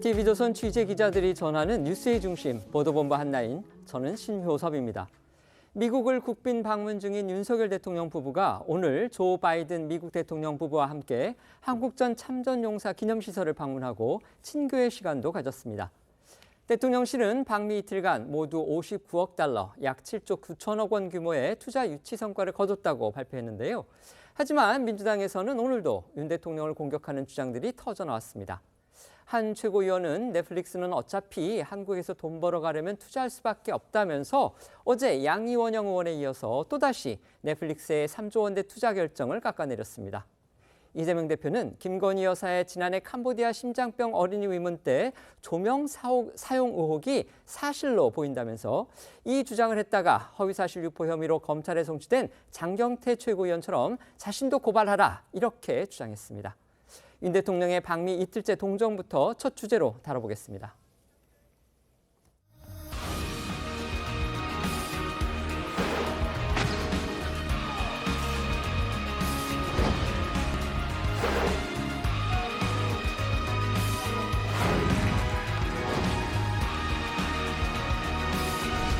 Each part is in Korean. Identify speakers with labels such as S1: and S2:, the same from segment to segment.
S1: TV조선 취재기자들이 전하는 뉴스의 중심, 보도본부 한라인, 저는 신효섭입니다. 미국을 국빈 방문 중인 윤석열 대통령 부부가 오늘 조 바이든 미국 대통령 부부와 함께 한국전 참전용사 기념시설을 방문하고 친교의 시간도 가졌습니다. 대통령실은 방미 이틀간 모두 59억 달러, 약 7조 9천억 원 규모의 투자 유치 성과를 거뒀다고 발표했는데요. 하지만 민주당에서는 오늘도 윤 대통령을 공격하는 주장들이 터져나왔습니다. 한 최고위원은 넷플릭스는 어차피 한국에서 돈 벌어가려면 투자할 수밖에 없다면서 어제 양이원영 의원에 이어서 또다시 넷플릭스의 3조 원대 투자 결정을 깎아내렸습니다. 이재명 대표는 김건희 여사의 지난해 캄보디아 심장병 어린이 위문 때 조명 사용 의혹이 사실로 보인다면서 이 주장을 했다가 허위사실 유포 혐의로 검찰에 송치된 장경태 최고위원처럼 자신도 고발하라 이렇게 주장했습니다. 윤 대통령의 방미 이틀째 동정부터 첫 주제로 다뤄보겠습니다.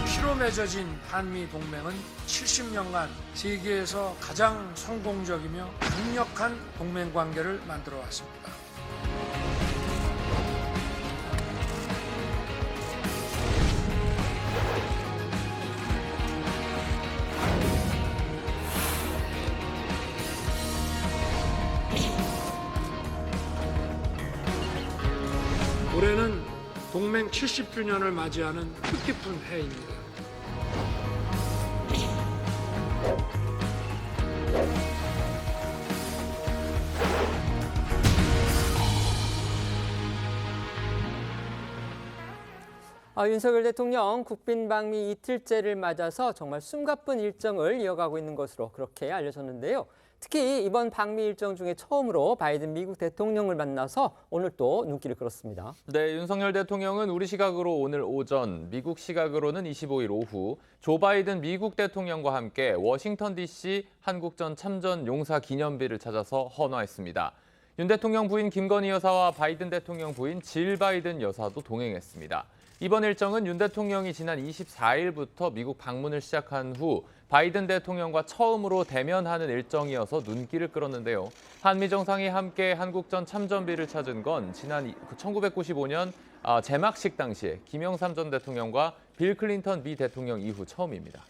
S2: 피로 맺어진 한미 동맹은 70년간 세계에서 가장 성공적이며 강력한 동맹 관계를 만들어 왔습니다. 올해는 동맹 70주년을 맞이하는 뜻깊은 해입니다.
S1: 윤석열 대통령 국빈 방미 이틀째를 맞아서 정말 숨가쁜 일정을 이어가고 있는 것으로 그렇게 알려졌는데요. 특히 이번 방미 일정 중에 처음으로 바이든 미국 대통령을 만나서 오늘 또 눈길을 끌었습니다.
S3: 네, 윤석열 대통령은 우리 시각으로 오늘 오전, 미국 시각으로는 25일 오후 조 바이든 미국 대통령과 함께 워싱턴 DC 한국전 참전 용사 기념비를 찾아서 헌화했습니다. 윤 대통령 부인 김건희 여사와 바이든 대통령 부인 질 바이든 여사도 동행했습니다. 이번 일정은 윤 대통령이 지난 24일부터 미국 방문을 시작한 후 바이든 대통령과 처음으로 대면하는 일정이어서 눈길을 끌었는데요. 한미 정상이 함께 한국전 참전비를 찾은 건 지난 1995년 개막식 당시에 김영삼 전 대통령과 빌 클린턴 미 대통령 이후 처음입니다.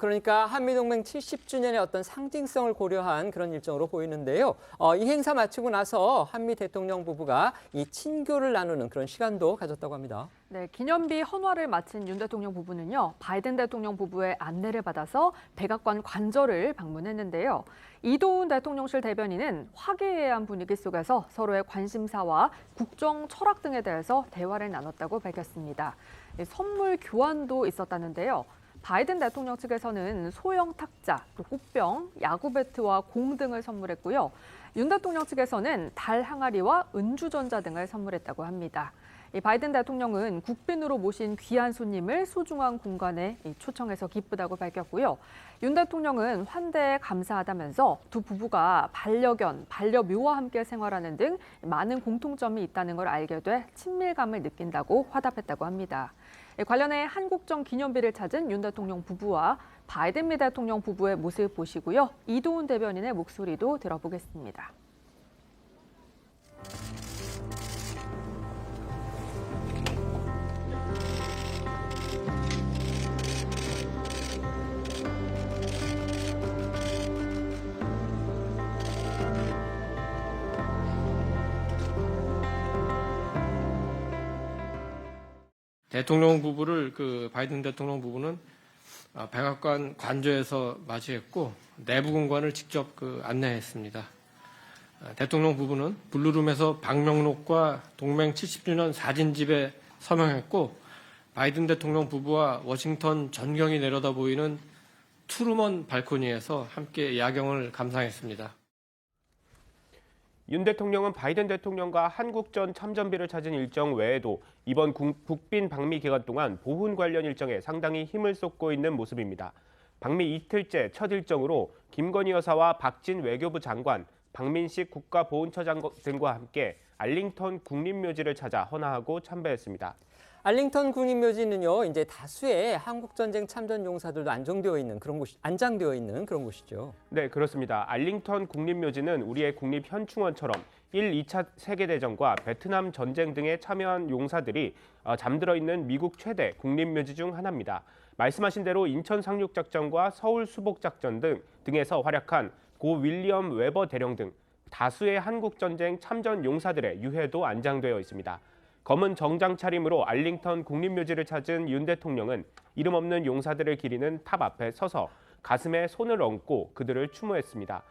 S1: 그러니까 한미동맹 70주년의 어떤 상징성을 고려한 그런 일정으로 보이는데요. 이 행사 마치고 나서 한미 대통령 부부가 이 친교를 나누는 그런 시간도 가졌다고 합니다.
S4: 네, 기념비 헌화를 마친 윤 대통령 부부는요, 바이든 대통령 부부의 안내를 받아서 백악관 관저를 방문했는데요. 이도훈 대통령실 대변인은 화기애애한 분위기 속에서 서로의 관심사와 국정 철학 등에 대해서 대화를 나눴다고 밝혔습니다. 선물 교환도 있었다는데요. 바이든 대통령 측에서는 소형 탁자, 꽃병, 야구 배트와 공 등을 선물했고요. 윤 대통령 측에서는 달 항아리와 은주전자 등을 선물했다고 합니다. 바이든 대통령은 국빈으로 모신 귀한 손님을 소중한 공간에 초청해서 기쁘다고 밝혔고요. 윤 대통령은 환대에 감사하다면서 두 부부가 반려견, 반려묘와 함께 생활하는 등 많은 공통점이 있다는 걸 알게 돼 친밀감을 느낀다고 화답했다고 합니다. 관련해 한국전 기념비를 찾은 윤 대통령 부부와 바이든 미 대통령 부부의 모습 보시고요. 이도훈 대변인의 목소리도 들어보겠습니다.
S5: 대통령 부부를 바이든 대통령 부부는 백악관 관저에서 맞이했고 내부 공간을 직접 안내했습니다. 대통령 부부는 블루룸에서 방명록과 동맹 70주년 사진집에 서명했고 바이든 대통령 부부와 워싱턴 전경이 내려다 보이는 트루먼 발코니에서 함께 야경을 감상했습니다.
S6: 윤 대통령은 바이든 대통령과 한국전 참전비를 찾은 일정 외에도 이번 국빈 방미 기간 동안 보훈 관련 일정에 상당히 힘을 쏟고 있는 모습입니다. 방미 이틀째 첫 일정으로 김건희 여사와 박진 외교부 장관, 박민식 국가보훈처장 등과 함께 알링턴 국립묘지를 찾아 헌화하고 참배했습니다.
S1: 알링턴 국립묘지는요, 이제 다수의 한국전쟁 참전 용사들도 안장되어 있는 그런 곳이죠.
S6: 네, 그렇습니다. 알링턴 국립묘지는 우리의 국립현충원처럼 1, 2차 세계대전과 베트남 전쟁 등에 참여한 용사들이 잠들어 있는 미국 최대 국립묘지 중 하나입니다. 말씀하신 대로 인천 상륙작전과 서울 수복작전 등에서 활약한 고 윌리엄 웨버 대령 등 다수의 한국전쟁 참전 용사들의 유해도 안장되어 있습니다. 검은 정장 차림으로 알링턴 국립묘지를 찾은 윤 대통령은 이름 없는 용사들을 기리는 탑 앞에 서서 가슴에 손을 얹고 그들을 추모했습니다.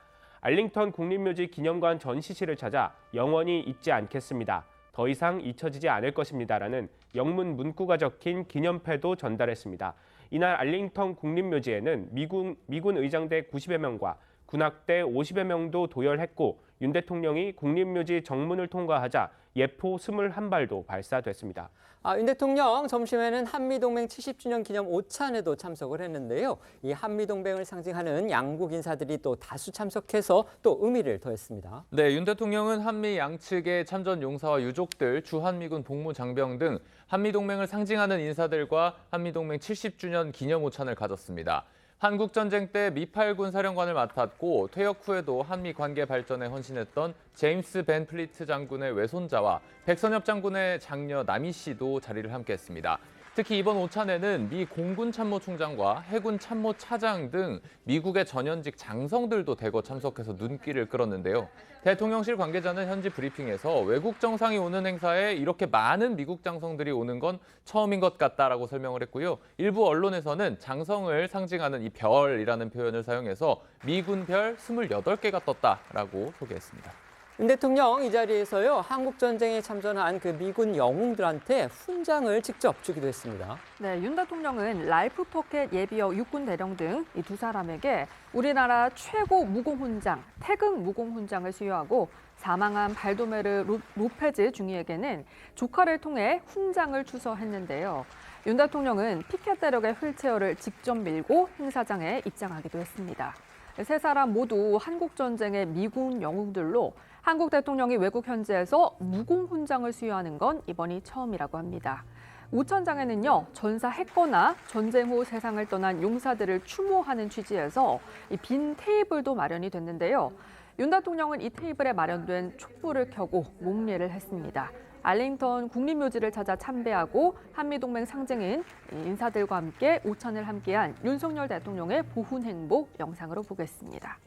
S6: 알링턴 국립묘지 기념관 전시실을 찾아 영원히 잊지 않겠습니다. 더 이상 잊혀지지 않을 것입니다라는 영문 문구가 적힌 기념패도 전달했습니다. 이날 알링턴 국립묘지에는 미군 의장대 90여 명과 군악대 50여 명도 도열했고 윤 대통령이 국립묘지 정문을 통과하자 예포 21발도 발사됐습니다.
S1: 윤 대통령 점심에는 한미동맹 70주년 기념 오찬에도 참석을 했는데요. 이 한미동맹을 상징하는 양국 인사들이 또 다수 참석해서 또 의미를 더했습니다.
S3: 네, 윤 대통령은 한미 양측의 참전 용사와 유족들, 주한미군 복무 장병 등 한미동맹을 상징하는 인사들과 한미동맹 70주년 기념 오찬을 가졌습니다. 한국전쟁 때 미8군 사령관을 맡았고 퇴역 후에도 한미 관계 발전에 헌신했던 제임스 벤 플리트 장군의 외손자와 백선엽 장군의 장녀 나미 씨도 자리를 함께했습니다. 특히 이번 오찬에는 미 공군 참모총장과 해군 참모차장 등 미국의 전현직 장성들도 대거 참석해서 눈길을 끌었는데요. 대통령실 관계자는 현지 브리핑에서 외국 정상이 오는 행사에 이렇게 많은 미국 장성들이 오는 건 처음인 것 같다라고 설명을 했고요. 일부 언론에서는 장성을 상징하는 이 별이라는 표현을 사용해서 미군 별 28개가 떴다라고 소개했습니다.
S1: 윤 대통령 이 자리에서요, 한국전쟁에 참전한 그 미군 영웅들한테 훈장을 직접 주기도 했습니다.
S4: 네, 윤 대통령은 랄프 포켓 예비역 육군 대령 등 이 두 사람에게 우리나라 최고 무공훈장, 태극 무공훈장을 수여하고 사망한 발도메르 로페즈 중위에게는 조카를 통해 훈장을 추서했는데요. 윤 대통령은 피켓 대령의 휠체어를 직접 밀고 행사장에 입장하기도 했습니다. 세 사람 모두 한국전쟁의 미군 영웅들로 한국 대통령이 외국 현지에서 무공훈장을 수여하는 건 이번이 처음이라고 합니다. 오찬장에는요, 전사했거나 전쟁 후 세상을 떠난 용사들을 추모하는 취지에서 이 빈 테이블도 마련이 됐는데요. 윤 대통령은 이 테이블에 마련된 촛불을 켜고 목례를 했습니다. 알링턴 국립묘지를 찾아 참배하고 한미동맹 상징인 인사들과 함께 오찬을 함께한 윤석열 대통령의 보훈 행보 영상으로 보겠습니다.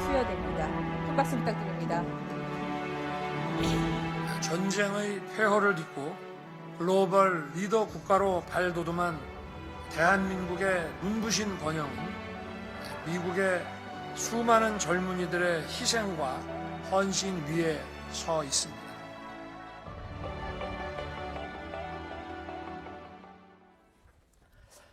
S7: 수여됩니다. 큰 박수 부탁드립니다.
S2: 전쟁의 폐허를 딛고 글로벌 리더 국가로 발돋움한 대한민국의 눈부신 번영은 미국의 수많은 젊은이들의 희생과 헌신 위에 서 있습니다.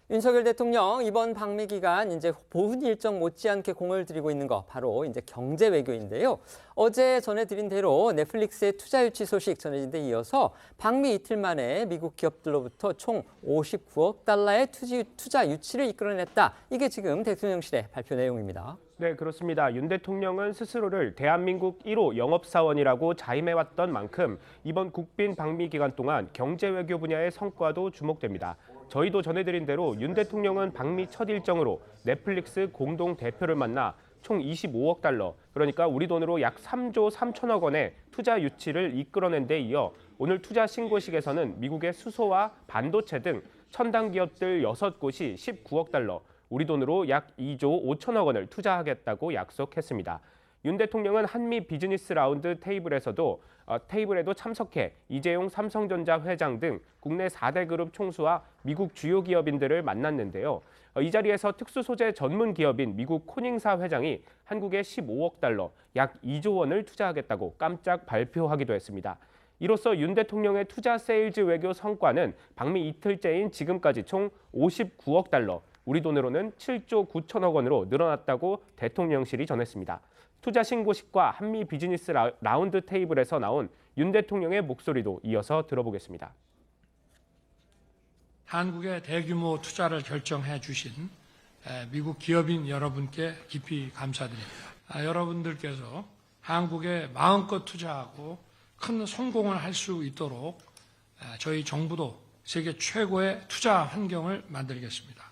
S1: 윤석열 대통령 이번 방미 기간 이제 보훈 일정 못지않게 공을 들이고 있는 거 바로 이제 경제 외교인데요. 어제 전해드린 대로 넷플릭스의 투자 유치 소식 전해진 데 이어서 방미 이틀 만에 미국 기업들로부터 총 59억 달러의 투자 유치를 이끌어냈다. 이게 지금 대통령실의 발표 내용입니다.
S6: 네, 그렇습니다. 윤 대통령은 스스로를 대한민국 1호 영업사원이라고 자임해왔던 만큼 이번 국빈 방미 기간 동안 경제 외교 분야의 성과도 주목됩니다. 저희도 전해드린 대로 윤 대통령은 방미 첫 일정으로 넷플릭스 공동 대표를 만나 총 25억 달러, 그러니까 우리 돈으로 약 3조 3천억 원의 투자 유치를 이끌어낸 데 이어 오늘 투자 신고식에서는 미국의 수소와 반도체 등 첨단 기업들 6곳이 19억 달러, 우리 돈으로 약 2조 5천억 원을 투자하겠다고 약속했습니다. 윤 대통령은 한미 비즈니스 라운드 테이블에도 참석해 이재용 삼성전자 회장 등 국내 4대 그룹 총수와 미국 주요 기업인들을 만났는데요. 이 자리에서 특수소재 전문 기업인 미국 코닝사 회장이 한국에 15억 달러, 약 2조 원을 투자하겠다고 깜짝 발표하기도 했습니다. 이로써 윤 대통령의 투자 세일즈 외교 성과는 방미 이틀째인 지금까지 총 59억 달러, 우리 돈으로는 7조 9천억 원으로 늘어났다고 대통령실이 전했습니다. 투자 신고식과 한미 비즈니스 라운드 테이블에서 나온 윤 대통령의 목소리도 이어서 들어보겠습니다.
S2: 한국의 대규모 투자를 결정해 주신 미국 기업인 여러분께 깊이 감사드립니다. 여러분들께서 한국에 마음껏 투자하고 큰 성공을 할 수 있도록 저희 정부도 세계 최고의 투자 환경을 만들겠습니다.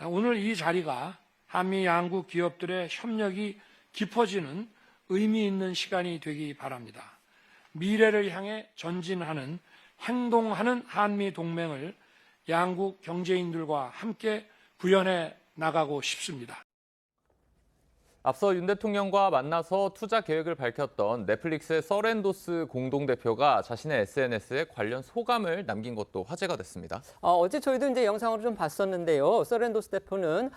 S2: 오늘 이 자리가 한미 양국 기업들의 협력이 깊어지는 의미 있는 시간이 되기 바랍니다. 미래를 향해 전진하는 행동하는 한미 동맹을 양국 경제인들과 함께 구현해 나가고 싶습니다.
S3: 앞서 윤 대통령과 만나서 투자 계획을 밝혔던 넷플릭스의 서렌도스 공동대표가 자신의 SNS에 관련 소감을 남긴 것도 화제가 됐습니다.
S1: 어제 저희도 이제 영상으로 좀 봤었는데요. 서렌도스 대표는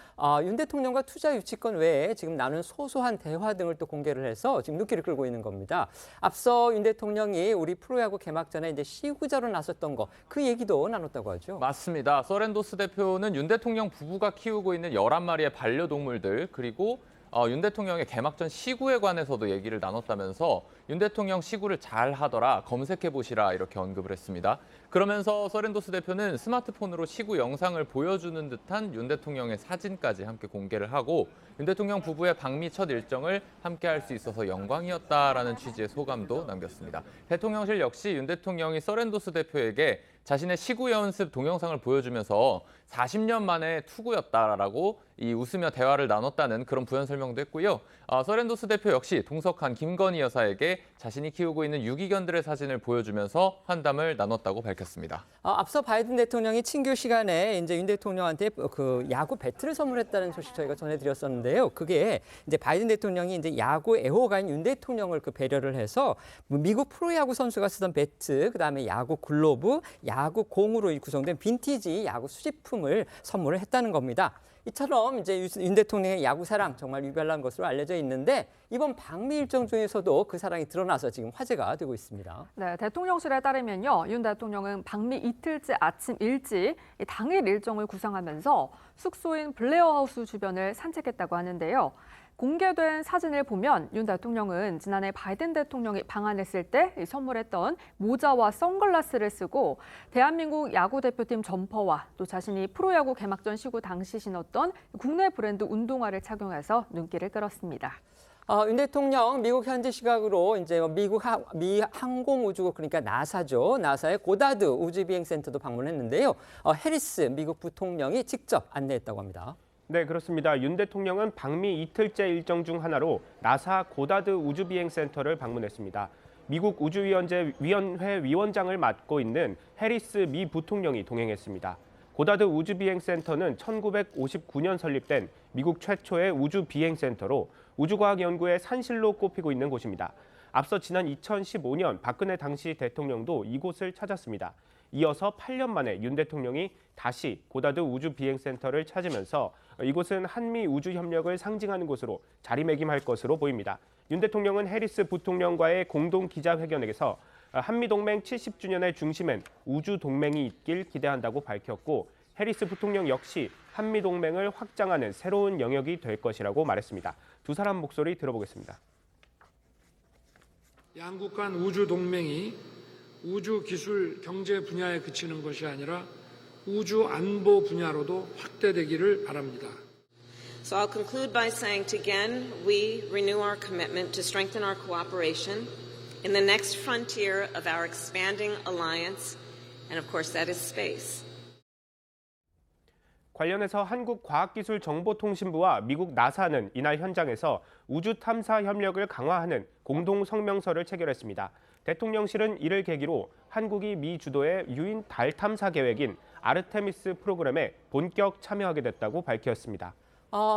S1: 윤 대통령과 투자 유치권 외에 지금 나눈 소소한 대화 등을 또 공개를 해서 지금 눈길을 끌고 있는 겁니다. 앞서 윤 대통령이 우리 프로야구 개막 전에 이제 시구자로 나섰던 거, 그 얘기도 나눴다고 하죠.
S3: 맞습니다. 서렌도스 대표는 윤 대통령 부부가 키우고 있는 11마리의 반려동물들 그리고 윤 대통령의 개막전 시구에 관해서도 얘기를 나눴다면서 윤 대통령 시구를 잘 하더라, 검색해보시라 이렇게 언급을 했습니다. 그러면서 서렌도스 대표는 스마트폰으로 시구 영상을 보여주는 듯한 윤 대통령의 사진까지 함께 공개를 하고 윤 대통령 부부의 방미 첫 일정을 함께 할 수 있어서 영광이었다라는 취지의 소감도 남겼습니다. 대통령실 역시 윤 대통령이 서렌도스 대표에게 자신의 시구 연습 동영상을 보여주면서 40년 만에 투구였다라고 웃으며 대화를 나눴다는 그런 부연 설명도 했고요. 서렌도스 대표 역시 동석한 김건희 여사에게 자신이 키우고 있는 유기견들의 사진을 보여주면서 환담을 나눴다고 밝혔습니다.
S1: 앞서 바이든 대통령이 친교 시간에 이제 윤 대통령한테 그 야구 배트를 선물했다는 소식 저희가 전해드렸었는데요. 그게 이제 바이든 대통령이 이제 야구 애호가인 윤 대통령을 그 배려를 해서 미국 프로야구 선수가 쓰던 배트, 그다음에 야구 글로브, 야구 공으로 구성된 빈티지 야구 수집품을 선물을 했다는 겁니다. 이처럼 이제 윤 대통령의 야구 사랑 정말 유별난 것으로 알려져 있는데 이번 방미 일정 중에서도 그 사랑이 드러나서 지금 화제가 되고 있습니다.
S4: 네, 대통령실에 따르면요, 윤 대통령은 방미 이틀째 아침 일찍 당일 일정을 구상하면서 숙소인 블레어하우스 주변을 산책했다고 하는데요. 공개된 사진을 보면 윤 대통령은 지난해 바이든 대통령이 방한했을 때 선물했던 모자와 선글라스를 쓰고 대한민국 야구 대표팀 점퍼와 또 자신이 프로야구 개막전 시구 당시 신었던 국내 브랜드 운동화를 착용해서 눈길을 끌었습니다.
S1: 윤 대통령 미국 현지 시각으로 이제 미 항공우주국 그러니까 나사죠. 나사의 고다드 우주비행센터도 방문했는데요. 해리스 미국 부통령이 직접 안내했다고 합니다.
S6: 네, 그렇습니다. 윤 대통령은 방미 이틀째 일정 중 하나로 나사 고다드 우주비행센터를 방문했습니다. 미국 우주위원회 위원장을 맡고 있는 해리스 미 부통령이 동행했습니다. 고다드 우주비행센터는 1959년 설립된 미국 최초의 우주비행센터로 우주과학 연구의 산실로 꼽히고 있는 곳입니다. 앞서 지난 2015년 박근혜 당시 대통령도 이곳을 찾았습니다. 이어서 8년 만에 윤 대통령이 다시 고다드 우주비행센터를 찾으면서 이곳은 한미 우주협력을 상징하는 곳으로 자리매김할 것으로 보입니다. 윤 대통령은 해리스 부통령과의 공동 기자회견에서 한미동맹 70주년의 중심엔 우주동맹이 있길 기대한다고 밝혔고 해리스 부통령 역시 한미동맹을 확장하는 새로운 영역이 될 것이라고 말했습니다. 두 사람 목소리 들어보겠습니다.
S2: 양국 간 우주동맹이 우주 기술 경제 분야에 그치는 것이 아니라 우주 안보 분야로도 확대되기를 바랍니다.
S8: So I'll conclude by saying again, we renew our commitment to strengthen our cooperation in the next frontier of our expanding alliance, and of course that is space.
S6: 관련해서 한국과학기술정보통신부와 미국 나사는 이날 현장에서 우주 탐사 협력을 강화하는 공동 성명서를 체결했습니다. 대통령실은 이를 계기로 한국이 미 주도의 유인 달 탐사 계획인 아르테미스 프로그램에 본격 참여하게 됐다고 밝혔습니다.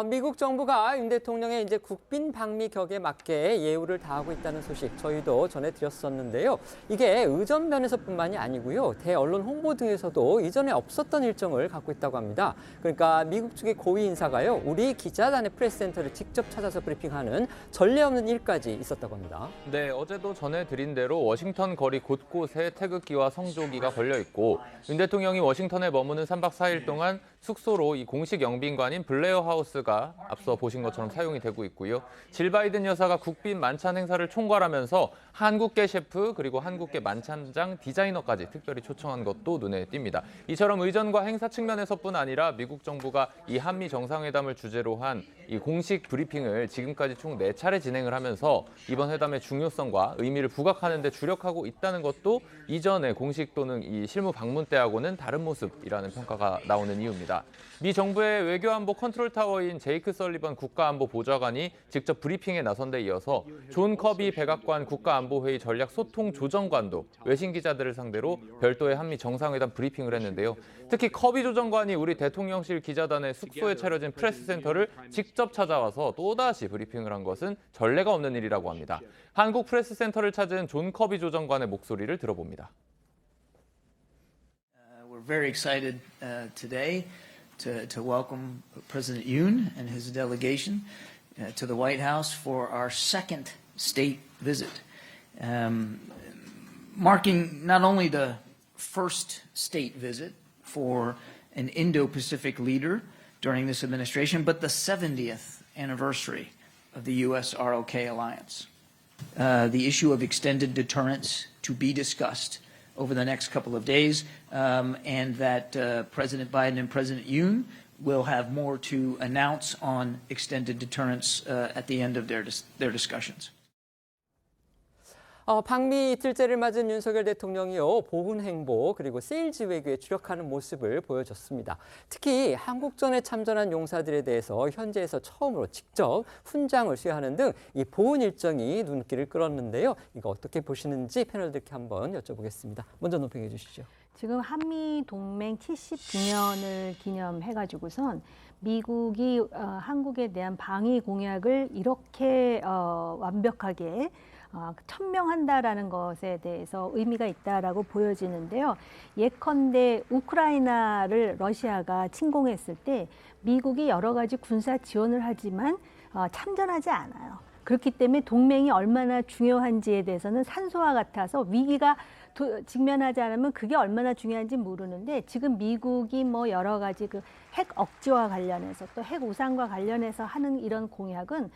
S1: 미국 정부가 윤 대통령의 이제 국빈 방미 격에 맞게 예우를 다하고 있다는 소식 저희도 전해드렸었는데요. 이게 의전 면에서뿐만이 아니고요. 대언론 홍보 등에서도 이전에 없었던 일정을 갖고 있다고 합니다. 그러니까 미국 측의 고위 인사가요. 우리 기자단의 프레스센터를 직접 찾아서 브리핑하는 전례 없는 일까지 있었다고 합니다.
S3: 네, 어제도 전해드린 대로 워싱턴 거리 곳곳에 태극기와 성조기가 걸려 있고 윤 대통령이 워싱턴에 머무는 3박 4일 동안 숙소로 이 공식 영빈관인 블레어 하우스 에어버스가 앞서 보신 것처럼 사용이 되고 있고요. 질 바이든 여사가 국빈 만찬 행사를 총괄하면서 한국계 셰프 그리고 한국계 만찬장 디자이너까지 특별히 초청한 것도 눈에 띕니다. 이처럼 의전과 행사 측면에서뿐 아니라 미국 정부가 이 한미 정상회담을 주제로 한 이 공식 브리핑을 지금까지 총 4차례 진행을 하면서 이번 회담의 중요성과 의미를 부각하는 데 주력하고 있다는 것도 이전의 공식 또는 이 실무 방문 때하고는 다른 모습이라는 평가가 나오는 이유입니다. 미 정부의 외교안보 컨트롤타워인 제이크 설리번 국가안보보좌관이 직접 브리핑에 나선 데 이어서 존 커비 백악관 국가안보회의 전략소통조정관도 외신 기자들을 상대로 별도의 한미 정상회담 브리핑을 했는데요. 특히 커비 조정관이 우리 대통령실 기자단의 숙소에 차려진 프레스센터를 직접 찾아와서 또다시 브리핑을 한 것은 전례가 없는 일이라고 합니다. 한국 프레스센터를 찾은 존 커비 조정관의 목소리를 들어봅니다.
S9: We're very excited today to welcome President Yoon and his delegation to the White House for our second state visit, marking not only the first state visit for an Indo-Pacific leader during this administration, but the 70th anniversary of the U.S.-ROK alliance. The issue of extended deterrence to be discussed over the next couple of days, and that President Biden and President Yoon will have more to announce on extended deterrence at the end of their discussions.
S1: 방미 이틀째를 맞은 윤석열 대통령이요, 보훈 행보 그리고 세일즈 외교에 주력하는 모습을 보여줬습니다. 특히 한국전에 참전한 용사들에 대해서 현지에서 처음으로 직접 훈장을 수여하는 등 이 보훈 일정이 눈길을 끌었는데요. 이거 어떻게 보시는지 패널들께 한번 여쭤보겠습니다. 먼저 논평해 주시죠.
S10: 지금 한미 동맹 79년을 기념해가지고선 미국이 한국에 대한 방위 공약을 이렇게 완벽하게 천명한다라는 것에 대해서 의미가 있다라고 보여지는데요. 예컨대 우크라이나를 러시아가 침공했을 때 미국이 여러 가지 군사 지원을 하지만 참전하지 않아요. 그렇기 때문에 동맹이 얼마나 중요한지에 대해서는 산소와 같아서 위기가 직면하지 않으면 그게 얼마나 중요한지 모르는데, 지금 미국이 뭐 여러 가지 그 핵 억지와 관련해서 또 핵 우상과 관련해서 하는 이런 공약은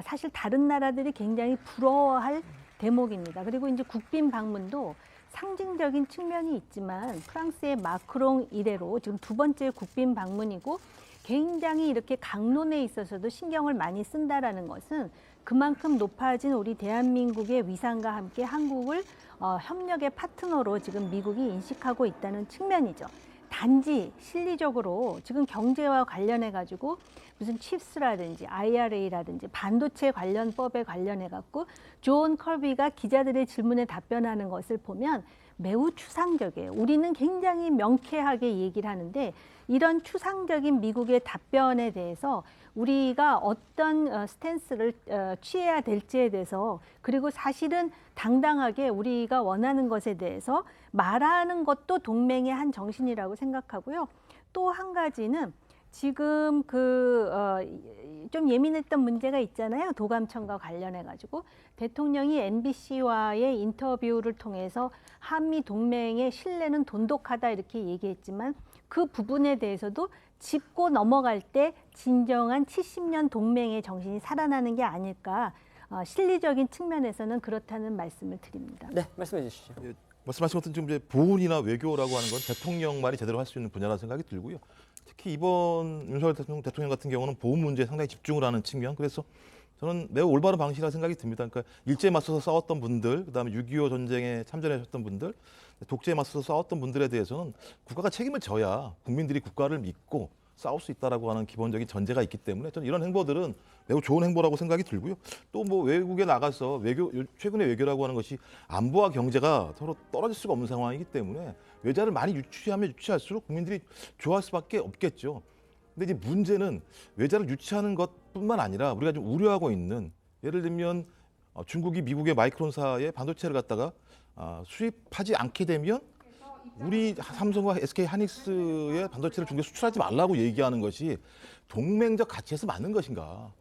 S10: 사실 다른 나라들이 굉장히 부러워할 대목입니다. 그리고 이제 국빈 방문도 상징적인 측면이 있지만 프랑스의 마크롱 이래로 지금 두 번째 국빈 방문이고, 굉장히 이렇게 강론에 있어서도 신경을 많이 쓴다라는 것은 그만큼 높아진 우리 대한민국의 위상과 함께 한국을 협력의 파트너로 지금 미국이 인식하고 있다는 측면이죠. 단지 실리적으로 지금 경제와 관련해 가지고 무슨 칩스라든지 IRA라든지 반도체 관련법에 관련해 갖고 존 커비가 기자들의 질문에 답변하는 것을 보면 매우 추상적이에요. 우리는 굉장히 명쾌하게 얘기를 하는데 이런 추상적인 미국의 답변에 대해서 우리가 어떤 스탠스를 취해야 될지에 대해서, 그리고 사실은 당당하게 우리가 원하는 것에 대해서 말하는 것도 동맹의 한 정신이라고 생각하고요. 또 한 가지는 지금 좀 예민했던 문제가 있잖아요. 도감청과 관련해 가지고 대통령이 MBC와의 인터뷰를 통해서 한미 동맹의 신뢰는 돈독하다 이렇게 얘기했지만 그 부분에 대해서도 짚고 넘어갈 때 진정한 70년 동맹의 정신이 살아나는 게 아닐까, 실리적인 측면에서는 그렇다는 말씀을 드립니다.
S1: 네, 말씀해 주시죠.
S11: 예, 말씀하신 것처럼 지금 이제 보훈이나 외교라고 하는 건 대통령만이 제대로 할 수 있는 분야라는 생각이 들고요. 특히 이번 윤석열 대통령 같은 경우는 보훈 문제에 상당히 집중을 하는 측면, 그래서 저는 매우 올바른 방식이라고 생각이 듭니다. 그러니까 일제에 맞서서 싸웠던 분들, 그다음에 6.25 전쟁에 참전하셨던 분들, 독재에 맞서서 싸웠던 분들에 대해서는 국가가 책임을 져야 국민들이 국가를 믿고 싸울 수 있다라고 하는 기본적인 전제가 있기 때문에 저는 이런 행보들은 매우 좋은 행보라고 생각이 들고요. 또 뭐 외국에 나가서 최근의 외교라고 하는 것이 안보와 경제가 서로 떨어질 수가 없는 상황이기 때문에 외자를 많이 유치하면 유치할수록 국민들이 좋아할 수밖에 없겠죠. 근데 이제 문제는 외자를 유치하는 것뿐만 아니라 우리가 좀 우려하고 있는, 예를 들면 중국이 미국의 마이크론사의 반도체를 갖다가 수입하지 않게 되면 우리 삼성과 SK 하이닉스의 반도체를 중국에 수출하지 말라고 얘기하는 것이 동맹적 가치에서 맞는 것인가?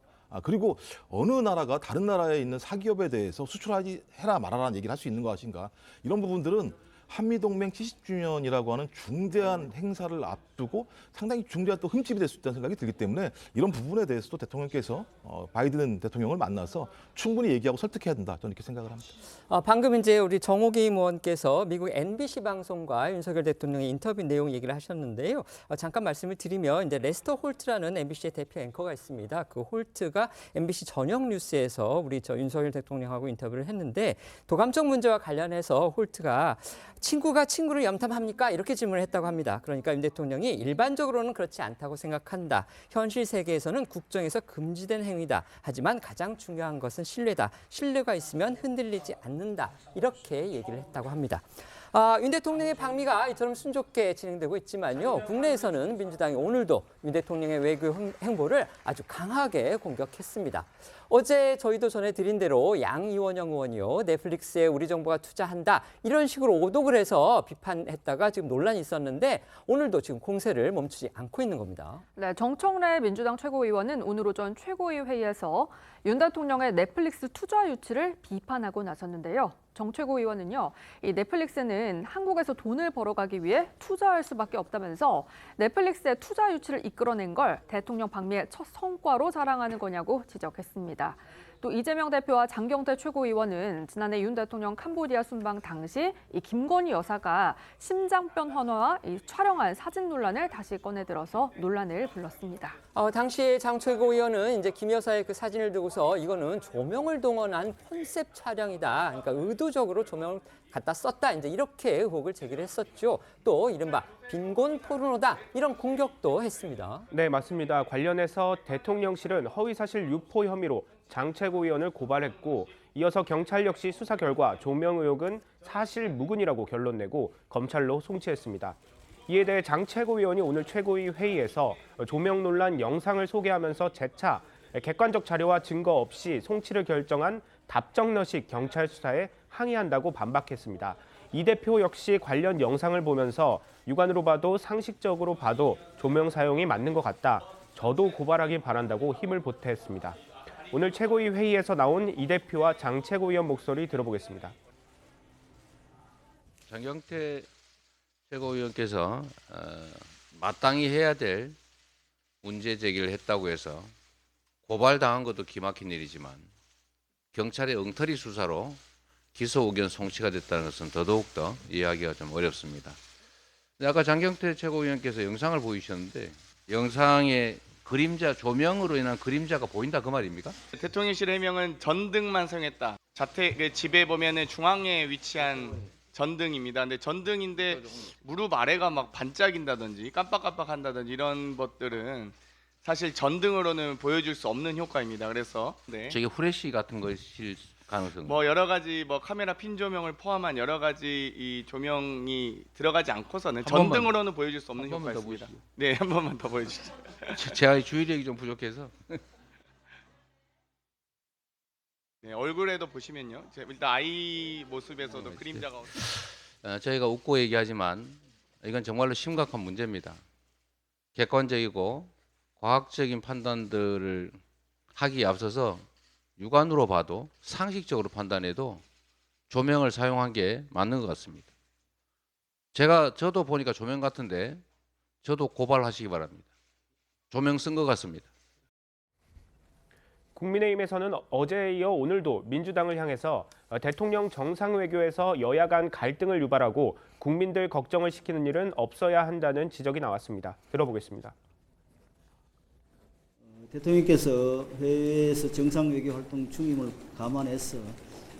S11: 그리고 어느 나라가 다른 나라에 있는 사기업에 대해서 수출하지 해라 말아라는 얘기를 할 수 있는 것인가? 이런 부분들은 한미동맹 70주년이라고 하는 중대한 행사를 앞두고 상당히 중대한 또 흠집이 될 수 있다는 생각이 들기 때문에 이런 부분에 대해서도 대통령께서 바이든 대통령을 만나서 충분히 얘기하고 설득해야 된다. 저는 이렇게 생각을 합니다.
S1: 방금 이제 우리 정호기 의원께서 미국 NBC 방송과 윤석열 대통령의 인터뷰 내용 얘기를 하셨는데요. 잠깐 말씀을 드리면 이제 레스터 홀트라는 MBC의 대표 앵커가 있습니다. 그 홀트가 MBC 저녁 뉴스에서 우리 윤석열 대통령하고 인터뷰를 했는데 도감청 문제와 관련해서 홀트가 친구가 친구를 염탐합니까? 이렇게 질문을 했다고 합니다. 그러니까 윤 대통령이 일반적으로는 그렇지 않다고 생각한다. 현실 세계에서는 국정에서 금지된 행위다. 하지만 가장 중요한 것은 신뢰다. 신뢰가 있으면 흔들리지 않는다. 이렇게 얘기를 했다고 합니다. 윤 대통령의 방미가 이처럼 순조롭게 진행되고 있지만요. 국내에서는 민주당이 오늘도 윤 대통령의 외교 행보를 아주 강하게 공격했습니다. 어제 저희도 전해드린 대로 양이원영 의원이요. 넷플릭스에 우리 정부가 투자한다. 이런 식으로 오독을 해서 비판했다가 지금 논란이 있었는데 오늘도 지금 공세를 멈추지 않고 있는 겁니다.
S4: 네, 정청래 민주당 최고위원은 오늘 오전 최고위 회의에서 윤 대통령의 넷플릭스 투자 유치를 비판하고 나섰는데요. 정 최고위원은요, 이 넷플릭스는 한국에서 돈을 벌어가기 위해 투자할 수밖에 없다면서 넷플릭스의 투자 유치를 이끌어낸 걸 대통령 방미의 첫 성과로 자랑하는 거냐고 지적했습니다. 또 이재명 대표와 장경태 최고위원은 지난해 윤 대통령 캄보디아 순방 당시 이 김건희 여사가 심장병 환호와 이 촬영한 사진 논란을 다시 꺼내들어서 논란을 불렀습니다.
S1: 당시 장 최고위원은 이제 김 여사의 그 사진을 두고서 이거는 조명을 동원한 컨셉 촬영이다. 그러니까 의도적으로 조명을 갖다 썼다. 이제 이렇게 의혹을 제기를 했었죠. 또 이른바 빈곤 포르노다. 이런 공격도 했습니다.
S6: 네, 맞습니다. 관련해서 대통령실은 허위사실 유포 혐의로 장 최고위원을 고발했고 이어서 경찰 역시 수사 결과 조명 의혹은 사실 무근이라고 결론 내고 검찰로 송치했습니다. 이에 대해 장 최고위원이 오늘 최고위 회의에서 조명 논란 영상을 소개하면서 재차 객관적 자료와 증거 없이 송치를 결정한 답정너식 경찰 수사에 항의한다고 반박했습니다. 이 대표 역시 관련 영상을 보면서 육안으로 봐도 상식적으로 봐도 조명 사용이 맞는 것 같다. 저도 고발하길 바란다고 힘을 보태했습니다. 오늘 최고위 회의에서 나온 이 대표와 장 최고위원 목소리 들어보겠습니다.
S12: 장경태 최고위원께서 마땅히 해야 될 문제 제기를 했다고 해서 고발당한 것도 기막힌 일이지만 경찰의 엉터리 수사로 기소 의견 송치가 됐다는 것은 더더욱더 이해하기가 좀 어렵습니다. 아까 장경태 최고위원께서 영상을 보이셨는데 영상에 그림자, 조명으로 인한 그림자가 보인다 그 말입니까?
S13: 대통령실 해명은 전등만 사용했다. 자택 집에 보면은 중앙에 위치한 전등입니다. 근데 전등인데 무릎 아래가 막 반짝인다든지 깜빡깜빡한다든지 이런 것들은 사실 전등으로는 보여줄 수 없는 효과입니다. 그래서
S12: 저게 후레쉬 같은 것일 가능성.
S13: 뭐 여러 가지 뭐 카메라 핀 조명을 포함한 여러 가지 이 조명이 들어가지 않고서는 전등으로는 보여줄 수 없는 효과가 있습니다. 네, 한 번만 더 보여주시죠.
S12: 제가 주의력이 좀 부족해서.
S13: 네, 얼굴에도 보시면요. 일단 아이 모습에서도 그림자가
S12: 저희가 웃고 얘기하지만 이건 정말로 심각한 문제입니다. 객관적이고 과학적인 판단들을 하기에 앞서서 육안으로 봐도 상식적으로 판단해도 조명을 사용한 게 맞는 것 같습니다. 저도 보니까 조명 같은데 저도 고발하시기 바랍니다. 조명 쓴 것 같습니다.
S6: 국민의힘에서는 어제에 이어 오늘도 민주당을 향해서 대통령 정상외교에서 여야 간 갈등을 유발하고 국민들 걱정을 시키는 일은 없어야 한다는 지적이 나왔습니다. 들어보겠습니다.
S14: 대통령께서 해외에서 정상외교 활동 중임을 감안해서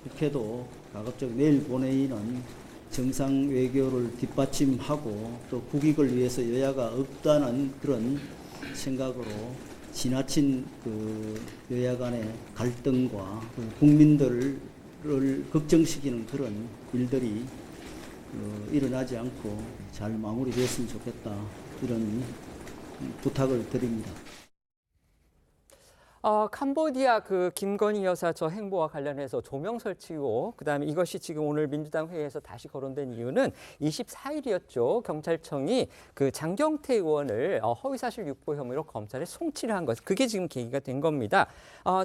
S14: 국회도 가급적 내일 본회의는 정상외교를 뒷받침하고 또 국익을 위해서 여야가 없다는 그런 생각으로 지나친 여야 간의 갈등과 국민들을 걱정시키는 그런 일들이 일어나지 않고 잘 마무리됐으면 좋겠다 이런 부탁을 드립니다.
S1: 캄보디아 그 김건희 여사 저 행보와 관련해서 조명 설치 의혹, 그다음에 이것이 지금 오늘 민주당 회의에서 다시 거론된 이유는 24일이었죠. 경찰청이 그 장경태 의원을 허위사실 유포 혐의로 검찰에 송치를 한 것, 그게 지금 계기가 된 겁니다.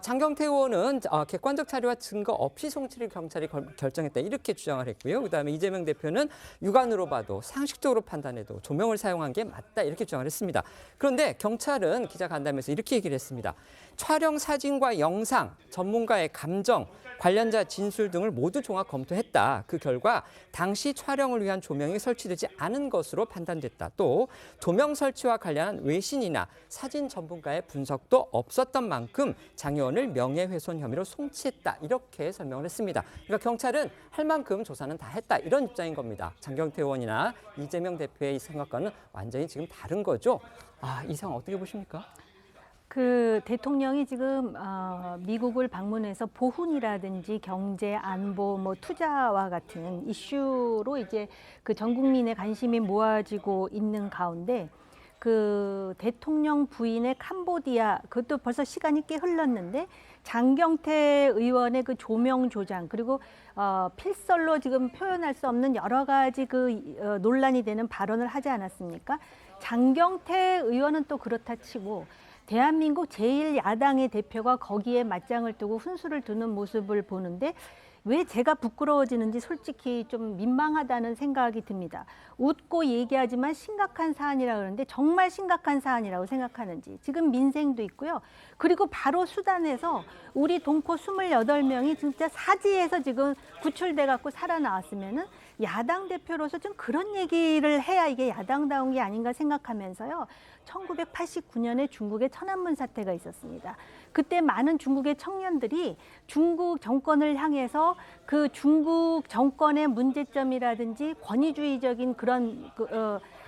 S1: 장경태 의원은 객관적 자료와 증거 없이 송치를 경찰이 결정했다 이렇게 주장을 했고요. 그다음에 이재명 대표는 육안으로 봐도 상식적으로 판단해도 조명을 사용한 게 맞다 이렇게 주장을 했습니다. 그런데 경찰은 기자간담회에서 이렇게 얘기를 했습니다. 촬영 사진과 영상, 전문가의 감정, 관련자 진술 등을 모두 종합 검토했다. 그 결과 당시 촬영을 위한 조명이 설치되지 않은 것으로 판단됐다. 또 조명 설치와 관련한 외신이나 사진 전문가의 분석도 없었던 만큼 장 의원을 명예훼손 혐의로 송치했다. 이렇게 설명을 했습니다. 그러니까 경찰은 할 만큼 조사는 다 했다. 이런 입장인 겁니다. 장경태 의원이나 이재명 대표의 생각과는 완전히 지금 다른 거죠. 이 상황 어떻게 보십니까?
S10: 그 대통령이 지금 미국을 방문해서 보훈이라든지 경제, 안보, 뭐 투자와 같은 이슈로 이제 그 전 국민의 관심이 모아지고 있는 가운데 그 대통령 부인의 캄보디아, 그것도 벌써 시간이 꽤 흘렀는데 장경태 의원의 그 조명 조장, 그리고 필설로 지금 표현할 수 없는 여러 가지 그 논란이 되는 발언을 하지 않았습니까? 장경태 의원은 또 그렇다 치고 대한민국 제1야당의 대표가 거기에 맞짱을 뜨고 훈수를 두는 모습을 보는데 왜 제가 부끄러워지는지 솔직히 좀 민망하다는 생각이 듭니다. 웃고 얘기하지만 심각한 사안이라고 그러는데 정말 심각한 사안이라고 생각하는지. 지금 민생도 있고요. 그리고 바로 수단에서 우리 동포 28명이 진짜 사지에서 지금 구출돼 갖고 살아나왔으면은 야당 대표로서 좀 그런 얘기를 해야 이게 야당다운 게 아닌가 생각하면서요. 1989년에 중국의 천안문 사태가 있었습니다. 그때 많은 중국의 청년들이 중국 정권을 향해서 그 중국 정권의 문제점이라든지 권위주의적인 그런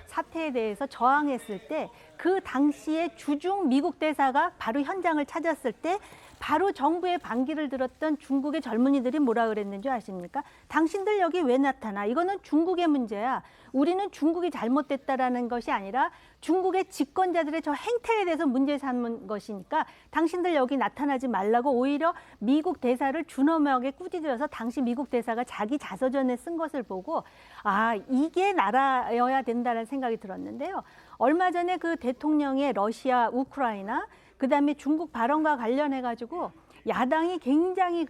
S10: 사태에 대해서 저항했을 때 그 당시에 주중 미국 대사가 바로 현장을 찾았을 때 바로 정부의 반기를 들었던 중국의 젊은이들이 뭐라 그랬는지 아십니까? 당신들 여기 왜 나타나? 이거는 중국의 문제야. 우리는 중국이 잘못됐다라는 것이 아니라 중국의 집권자들의 저 행태에 대해서 문제 삼은 것이니까 당신들 여기 나타나지 말라고 오히려 미국 대사를 준엄하게 꾸짖어서 당시 미국 대사가 자기 자서전에 쓴 것을 보고 이게 나라여야 된다는 생각이 들었는데요. 얼마 전에 그 대통령의 러시아, 우크라이나 그다음에 중국 발언과 관련해 가지고 야당이 굉장히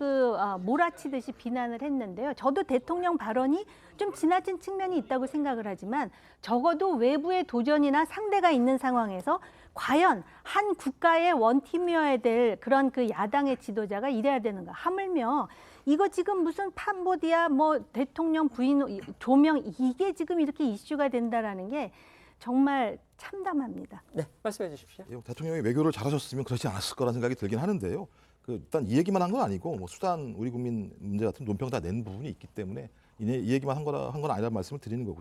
S10: 몰아치듯이 비난을 했는데요. 저도 대통령 발언이 좀 지나친 측면이 있다고 생각을 하지만 적어도 외부의 도전이나 상대가 있는 상황에서 과연 한 국가의 원팀이어야 될 그런 그 야당의 지도자가 이래야 되는가. 하물며 이거 지금 무슨 캄보디아 뭐 대통령 부인 조명 이게 지금 이렇게 이슈가 된다라는 게 정말 참담합니다.
S1: 네, 말씀해 주십시오.
S11: 대통령이 외교를 잘하셨으면 그렇지 않았을 거라는 생각이 들긴 하는데요. 일단 이 얘기만 한 건 아니고 뭐 수단 우리 국민 문제 같은 논평 다 낸 부분이 있기 때문에 이 얘기만 한 건 아니라는 말씀을 드리는 거고.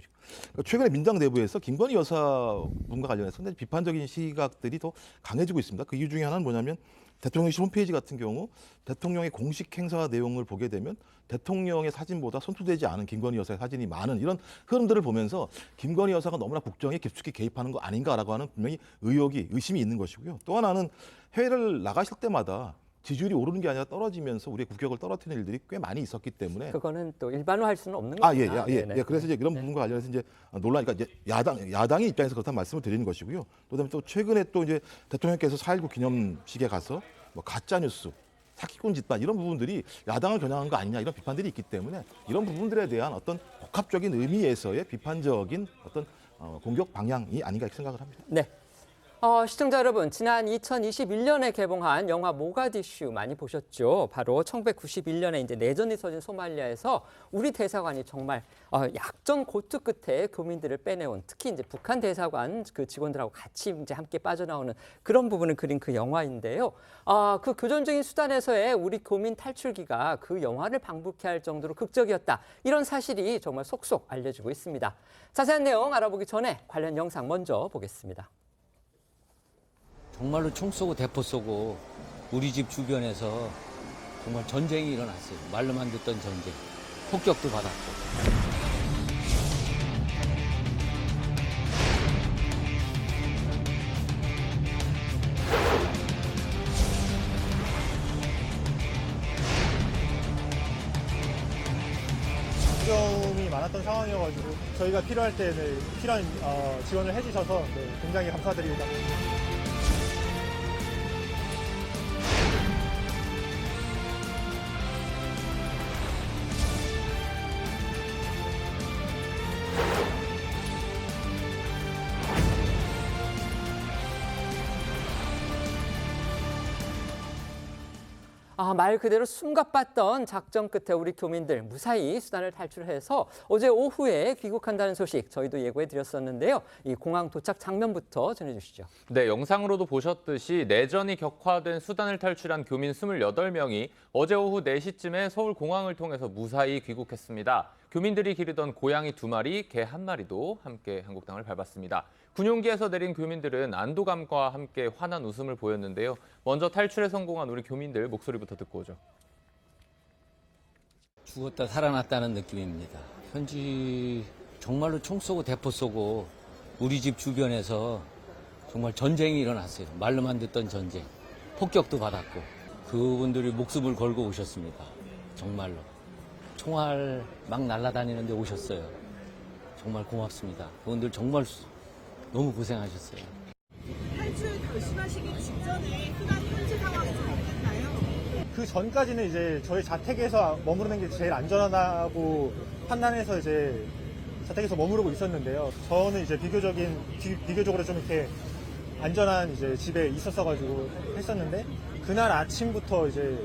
S11: 최근에 민당 내부에서 김건희 여사분과 관련해서 비판적인 시각들이 더 강해지고 있습니다. 그 이유 중에 하나는 뭐냐면 대통령실 홈페이지 같은 경우 대통령의 공식 행사 내용을 보게 되면 대통령의 사진보다 손투되지 않은 김건희 여사의 사진이 많은 이런 흐름들을 보면서 김건희 여사가 너무나 국정에 깊숙이 개입하는 거 아닌가라고 하는 분명히 의심이 있는 것이고요. 또 하나는 해외를 나가실 때마다 지지율이 오르는 게 아니라 떨어지면서 우리의 국격을 떨어뜨리는 일들이 꽤 많이 있었기 때문에
S1: 그거는 또 일반화할 수는 없는 겁니다.
S11: 그래서 이제 이런 부분과 관련해서 이제 논란이니까 이제 야당의 입장에서 그렇다는 말씀을 드리는 것이고요. 그다음에 또 최근에 또 이제 대통령께서 4.19 기념식에 가서 뭐 가짜 뉴스, 사기꾼 집단 이런 부분들이 야당을 겨냥한 거 아니냐 이런 비판들이 있기 때문에 이런 부분들에 대한 어떤 복합적인 의미에서의 비판적인 어떤 공격 방향이 아닌가 이렇게 생각을 합니다.
S1: 네. 시청자 여러분, 지난 2021년에 개봉한 영화 모가디슈 많이 보셨죠? 바로 1991년에 이제 내전이 터진 소말리아에서 우리 대사관이 정말 약전 고투 끝에 교민들을 빼내온, 특히 이제 북한 대사관 그 직원들하고 같이 이제 함께 빠져나오는 그런 부분을 그린 그 영화인데요. 그 교전적인 수단에서의 우리 교민 탈출기가 그 영화를 방북케 할 정도로 극적이었다. 이런 사실이 정말 속속 알려지고 있습니다. 자세한 내용 알아보기 전에 관련 영상 먼저 보겠습니다.
S15: 정말로 총 쏘고 대포 쏘고 우리 집 주변에서 정말 전쟁이 일어났어요. 말로만 듣던 전쟁. 폭격도 받았고.
S16: 어려웠던 상황이어가지고 저희가 필요할 때 필요한 지원을 해주셔서 굉장히 감사드립니다.
S1: 말 그대로 숨가빴던 작전 끝에 우리 교민들 무사히 수단을 탈출해서 어제 오후에 귀국한다는 소식 저희도 예고해 드렸었는데요. 이 공항 도착 장면부터 전해주시죠.
S3: 네, 영상으로도 보셨듯이 내전이 격화된 수단을 탈출한 교민 28명이 어제 오후 4시쯤에 서울 공항을 통해서 무사히 귀국했습니다. 교민들이 기르던 고양이 2마리, 개 1마리도 함께 한국 땅을 밟았습니다. 군용기에서 내린 교민들은 안도감과 함께 환한 웃음을 보였는데요. 먼저 탈출에 성공한 우리 교민들 목소리부터 듣고 오죠.
S15: 죽었다 살아났다는 느낌입니다. 현지 정말로 총 쏘고 대포 쏘고 우리 집 주변에서 정말 전쟁이 일어났어요. 말로만 듣던 전쟁. 폭격도 받았고 그분들이 목숨을 걸고 오셨습니다. 정말로. 총알 막 날아다니는데 오셨어요. 정말 고맙습니다. 그분들 정말 너무 고생하셨어요.
S17: 탈출 결심하시기 직전에 수단 현지 상황이 좀 어땠나요?
S16: 그 전까지는 이제 저희 자택에서 머무르는 게 제일 안전하다고 판단해서 이제 자택에서 머무르고 있었는데요. 저는 이제 비교적으로 좀 이렇게 안전한 이제 집에 있었어가지고 했었는데 그날 아침부터 이제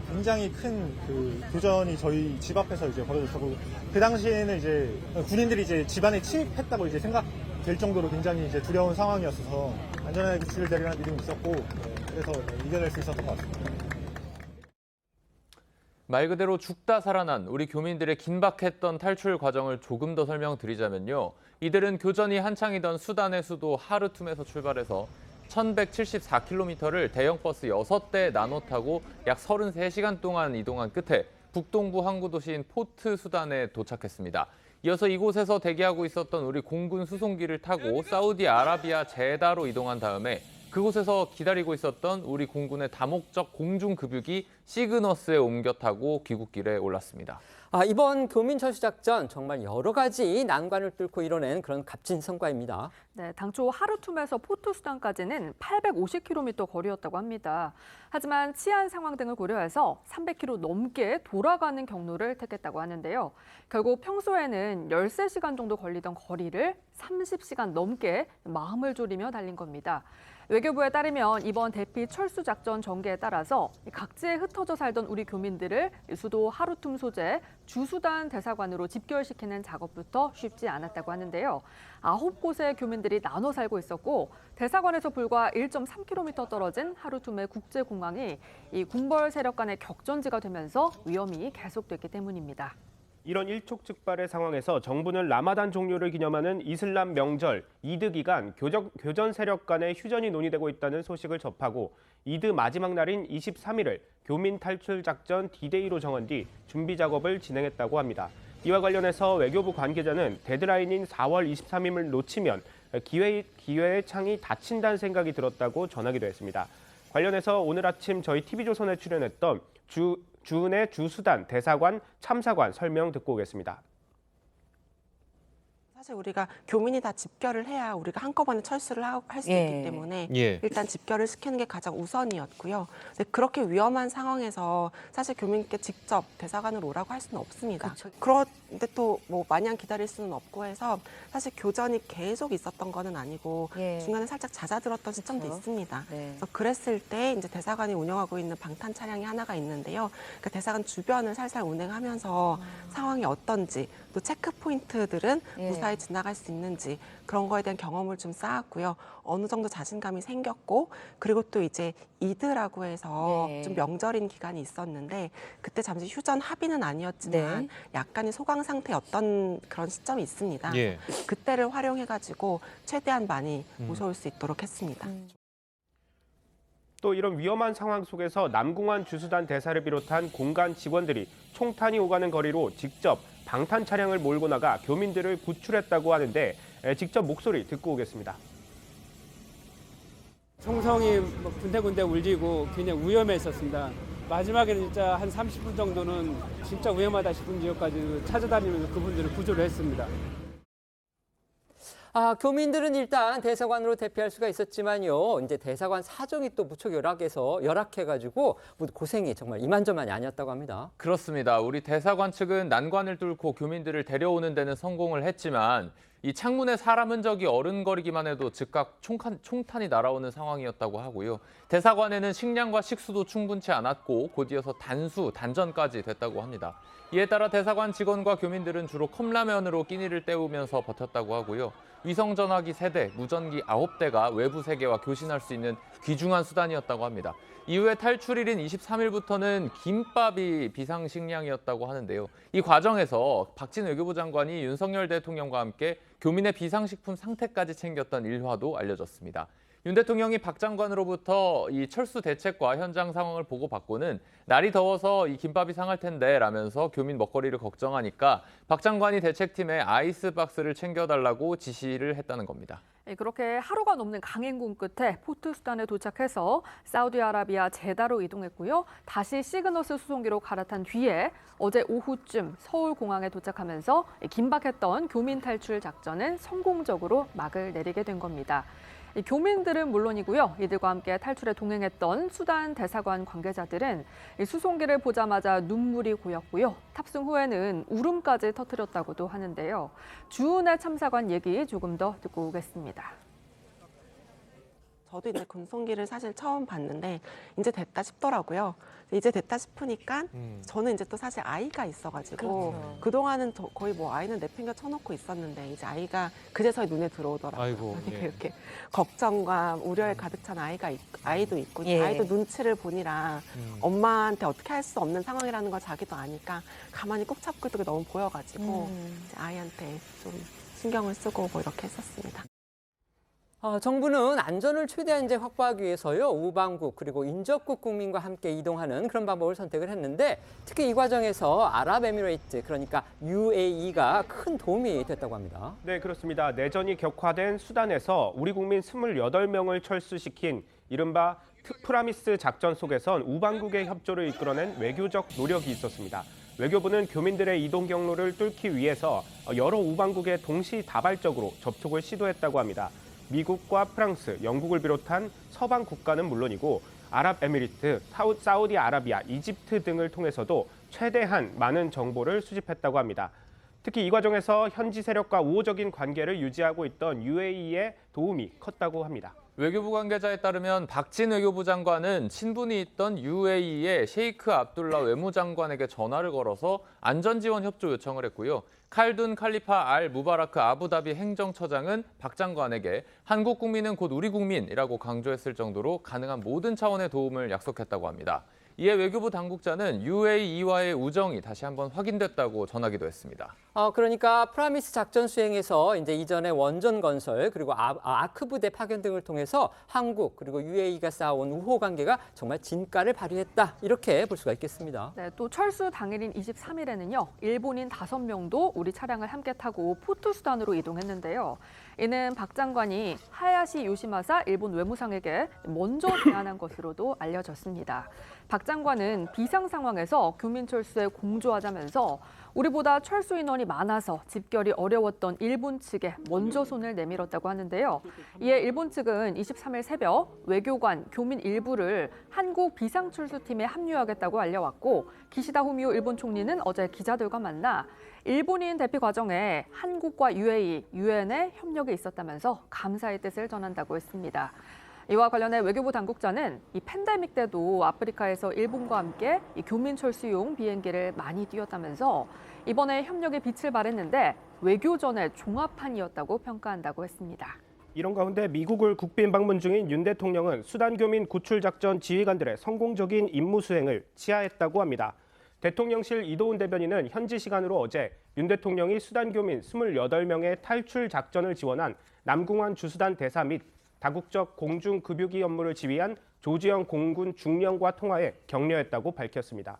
S16: 굉장히 큰 그 교전이 저희 집 앞에서 이제 벌어졌고 그 당시에는 이제 군인들이 이제 집안에 침입했다고 이제 생각될 정도로 굉장히 이제 두려운 상황이었어서 안전하게 구출을 되리라는 믿음이 있었고 그래서 이겨낼 수 있었던 것 같습니다.
S3: 말 그대로 죽다 살아난 우리 교민들의 긴박했던 탈출 과정을 조금 더 설명드리자면요. 이들은 교전이 한창이던 수단의 수도 하르툼에서 출발해서 1174km를 대형 버스 6대 나눠 타고 약 33시간 동안 이동한 끝에 북동부 항구 도시인 포트 수단에 도착했습니다. 이어서 이곳에서 대기하고 있었던 우리 공군 수송기를 타고 사우디아라비아 제다로 이동한 다음에 그곳에서 기다리고 있었던 우리 공군의 다목적 공중급유기 시그너스에 옮겨 타고 귀국길에 올랐습니다.
S1: 이번 교민 철수 작전 정말 여러 가지 난관을 뚫고 이뤄낸 그런 값진 성과입니다.
S4: 네, 당초 하르툼에서 포트 수단까지는 850km 거리였다고 합니다. 하지만 치안 상황 등을 고려해서 300km 넘게 돌아가는 경로를 택했다고 하는데요. 결국 평소에는 13시간 정도 걸리던 거리를 30시간 넘게 마음을 졸이며 달린 겁니다. 외교부에 따르면 이번 대피 철수 작전 전개에 따라서 각지에 흩어져 살던 우리 교민들을 수도 하르툼 소재 주수단 대사관으로 집결시키는 작업부터 쉽지 않았다고 하는데요. 9곳의 교민들이 나눠 살고 있었고 대사관에서 불과 1.3km 떨어진 하르툼의 국제공항이 이 군벌 세력 간의 격전지가 되면서 위험이 계속됐기 때문입니다.
S6: 이런 일촉즉발의 상황에서 정부는 라마단 종료를 기념하는 이슬람 명절 이드 기간 교전 세력 간의 휴전이 논의되고 있다는 소식을 접하고 이드 마지막 날인 23일을 교민 탈출 작전 D-Day로 정한 뒤 준비 작업을 진행했다고 합니다. 이와 관련해서 외교부 관계자는 데드라인인 4월 23일을 놓치면 기회의 창이 닫힌다는 생각이 들었다고 전하기도 했습니다. 관련해서 오늘 아침 저희 TV조선에 출연했던 주은혜 주수단 대사관 참사관 설명 듣고 오겠습니다.
S18: 사실 우리가 교민이 다 집결을 해야 우리가 한꺼번에 철수를 할 수 있기 때문에 일단 집결을 시키는 게 가장 우선이었고요. 근데 그렇게 위험한 상황에서 사실 교민께 직접 대사관으로 오라고 할 수는 없습니다. 그런데 또 뭐 마냥 기다릴 수는 없고 해서 사실 교전이 계속 있었던 거는 아니고 중간에 살짝 잦아들었던 시점도 있습니다. 그래서 그랬을 때 이제 대사관이 운영하고 있는 방탄 차량이 하나가 있는데요. 그 대사관 주변을 살살 운행하면서 상황이 어떤지 또 체크 포인트들은 무사히 지나갈 수 있는지 그런 거에 대한 경험을 좀 쌓았고요. 어느 정도 자신감이 생겼고 그리고 또 이제 이드라고 해서 좀 명절인 기간이 있었는데 그때 잠시 휴전 합의는 아니었지만 약간의 소강 상태였던 그런 시점이 있습니다. 그때를 활용해가지고 최대한 많이 모셔올 수 있도록 했습니다.
S6: 또 이런 위험한 상황 속에서 남궁환 주수단 대사를 비롯한 공간 직원들이 총탄이 오가는 거리로 직접 방탄 차량을 몰고 나가 교민들을 구출했다고 하는데 직접 목소리 듣고 오겠습니다.
S19: 총성이 군데군데 울리고 굉장히 위험했었습니다. 마지막에는 진짜 한 30분 정도는 진짜 위험하다 싶은 지역까지 찾아다니면서 그분들을 구조를 했습니다.
S1: 교민들은 일단 대사관으로 대피할 수가 있었지만요. 이제 대사관 사정이 또 무척 열악해가지고 고생이 정말 이만저만이 아니었다고 합니다.
S3: 그렇습니다. 우리 대사관 측은 난관을 뚫고 교민들을 데려오는 데는 성공을 했지만 이 창문에 사람 흔적이 어른거리기만 해도 즉각 총탄이 날아오는 상황이었다고 하고요. 대사관에는 식량과 식수도 충분치 않았고 곧 이어서 단전까지 됐다고 합니다. 이에 따라 대사관 직원과 교민들은 주로 컵라면으로 끼니를 때우면서 버텼다고 하고요. 위성전화기 3대, 무전기 9대가 외부 세계와 교신할 수 있는 귀중한 수단이었다고 합니다. 이후에 탈출일인 23일부터는 김밥이 비상식량이었다고 하는데요. 이 과정에서 박진 외교부 장관이 윤석열 대통령과 함께 교민의 비상식품 상태까지 챙겼던 일화도 알려졌습니다. 윤 대통령이 박 장관으로부터 이 철수 대책과 현장 상황을 보고받고는 날이 더워서 이 김밥이 상할 텐데 라면서 교민 먹거리를 걱정하니까 박 장관이 대책팀에 아이스박스를 챙겨달라고 지시를 했다는 겁니다.
S4: 그렇게 하루가 넘는 강행군 끝에 포트 수단에 도착해서 사우디아라비아 제다로 이동했고요. 다시 시그너스 수송기로 갈아탄 뒤에 어제 오후쯤 서울공항에 도착하면서 긴박했던 교민 탈출 작전은 성공적으로 막을 내리게 된 겁니다. 교민들은 물론이고요. 이들과 함께 탈출에 동행했던 수단 대사관 관계자들은 수송기를 보자마자 눈물이 고였고요. 탑승 후에는 울음까지 터뜨렸다고도 하는데요. 주은혜 참사관 얘기 조금 더 듣고 오겠습니다.
S18: 저도 이제 군송기를 사실 처음 봤는데 이제 됐다 싶더라고요. 이제 됐다 싶으니까 저는 이제 또 사실 아이가 있어가지고
S20: 그렇죠.
S18: 그동안은 거의 뭐 아이는 내팽겨 쳐놓고 있었는데 이제 아이가 그제서야 눈에 들어오더라고요.
S20: 아이고, 예.
S18: 이렇게 걱정과 우려에 가득 찬 아이도 있고
S20: 예.
S18: 아이도 눈치를 보니라 엄마한테 어떻게 할 수 없는 상황이라는 걸 자기도 아니까 가만히 꼭 잡고 있는 게 너무 보여가지고 이제 아이한테 좀 신경을 쓰고 뭐 이렇게 했었습니다.
S1: 정부는 안전을 최대한 이제 확보하기 위해서요. 우방국 그리고 인접국 국민과 함께 이동하는 그런 방법을 선택을 했는데 특히 이 과정에서 아랍에미레이트 그러니까 UAE가 큰 도움이 됐다고 합니다.
S6: 네, 그렇습니다. 내전이 격화된 수단에서 우리 국민 28명을 철수시킨 이른바 프라미스 작전 속에선 우방국의 협조를 이끌어낸 외교적 노력이 있었습니다. 외교부는 교민들의 이동 경로를 뚫기 위해서 여러 우방국에 동시다발적으로 접촉을 시도했다고 합니다. 미국과 프랑스, 영국을 비롯한 서방 국가는 물론이고 아랍에미리트, 사우디아라비아, 이집트 등을 통해서도 최대한 많은 정보를 수집했다고 합니다. 특히 이 과정에서 현지 세력과 우호적인 관계를 유지하고 있던 UAE의 도움이 컸다고 합니다.
S3: 외교부 관계자에 따르면 박진 외교부 장관은 친분이 있던 UAE의 셰이크 압둘라 외무장관에게 전화를 걸어서 안전지원 협조 요청을 했고요. 칼둔 칼리파 알 무바라크 아부다비 행정처장은 박 장관에게 한국 국민은 곧 우리 국민이라고 강조했을 정도로 가능한 모든 차원의 도움을 약속했다고 합니다. 이에 외교부 당국자는 UAE와의 우정이 다시 한번 확인됐다고 전하기도 했습니다.
S1: 그러니까 프라미스 작전 수행에서 이제 이전에 원전 건설 그리고 아크 부대 파견 등을 통해서 한국 그리고 UAE가 쌓아온 우호 관계가 정말 진가를 발휘했다 이렇게 볼 수가 있겠습니다.
S4: 네, 또 철수 당일인 23일에는요. 일본인 5명도 우리 차량을 함께 타고 포트 수단으로 이동했는데요. 이는 박 장관이 하야시 요시마사 일본 외무상에게 먼저 제안한 것으로도 알려졌습니다. 박 장관은 비상 상황에서 교민 철수에 공조하자면서 우리보다 철수 인원이 많아서 집결이 어려웠던 일본 측에 먼저 손을 내밀었다고 하는데요. 이에 일본 측은 23일 새벽 외교관, 교민 일부를 한국 비상철수팀에 합류하겠다고 알려왔고 기시다 후미오 일본 총리는 어제 기자들과 만나 일본인 대피 과정에 한국과 UAE, 유엔의 협력이 있었다면서 감사의 뜻을 전한다고 했습니다. 이와 관련해 외교부 당국자는 이 팬데믹 때도 아프리카에서 일본과 함께 이 교민 철수용 비행기를 많이 띄웠다면서 이번에 협력에 빛을 발했는데 외교전의 종합판이었다고 평가한다고 했습니다.
S6: 이런 가운데 미국을 국빈 방문 중인 윤 대통령은 수단 교민 구출 작전 지휘관들의 성공적인 임무 수행을 치하했다고 합니다. 대통령실 이도훈 대변인은 현지 시간으로 어제 윤 대통령이 수단 교민 28명의 탈출 작전을 지원한 남궁환 주수단 대사 및 다국적 공중급유기 업무를 지휘한 조지영 공군 중령과 통화해 격려했다고 밝혔습니다.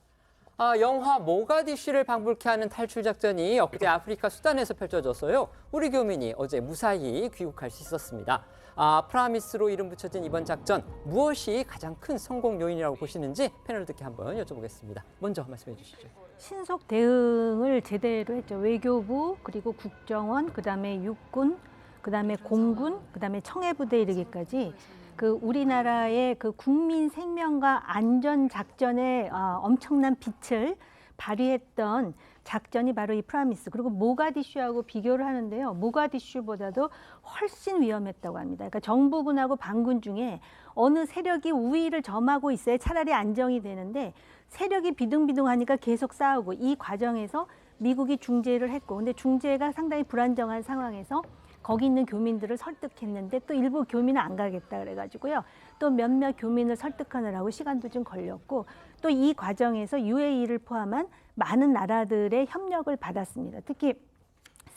S1: 영화 모가디슈를 방불케 하는 탈출 작전이 엊그제 아프리카 수단에서 펼쳐졌어요. 우리 교민이 어제 무사히 귀국할 수 있었습니다. 프라미스로 이름 붙여진 이번 작전, 무엇이 가장 큰 성공 요인이라고 보시는지 패널 듣기 한번 여쭤보겠습니다. 먼저 말씀해 주시죠.
S10: 신속 대응을 제대로 했죠. 외교부, 그리고 국정원, 그다음에 육군, 그다음에 공군, 그다음에 청해부대 이르기까지 그 우리나라의 그 국민 생명과 안전 작전에 엄청난 빛을 발휘했던 작전이 바로 이 프라미스, 그리고 모가디슈하고 비교를 하는데요. 모가디슈보다도 훨씬 위험했다고 합니다. 그러니까 정부군하고 반군 중에 어느 세력이 우위를 점하고 있어야 차라리 안정이 되는데 세력이 비등비등하니까 계속 싸우고, 이 과정에서 미국이 중재를 했고, 근데 중재가 상당히 불안정한 상황에서 거기 있는 교민들을 설득했는데 또 일부 교민은 안 가겠다 그래가지고요. 또 몇몇 교민을 설득하느라고 시간도 좀 걸렸고, 또 이 과정에서 UAE를 포함한 많은 나라들의 협력을 받았습니다. 특히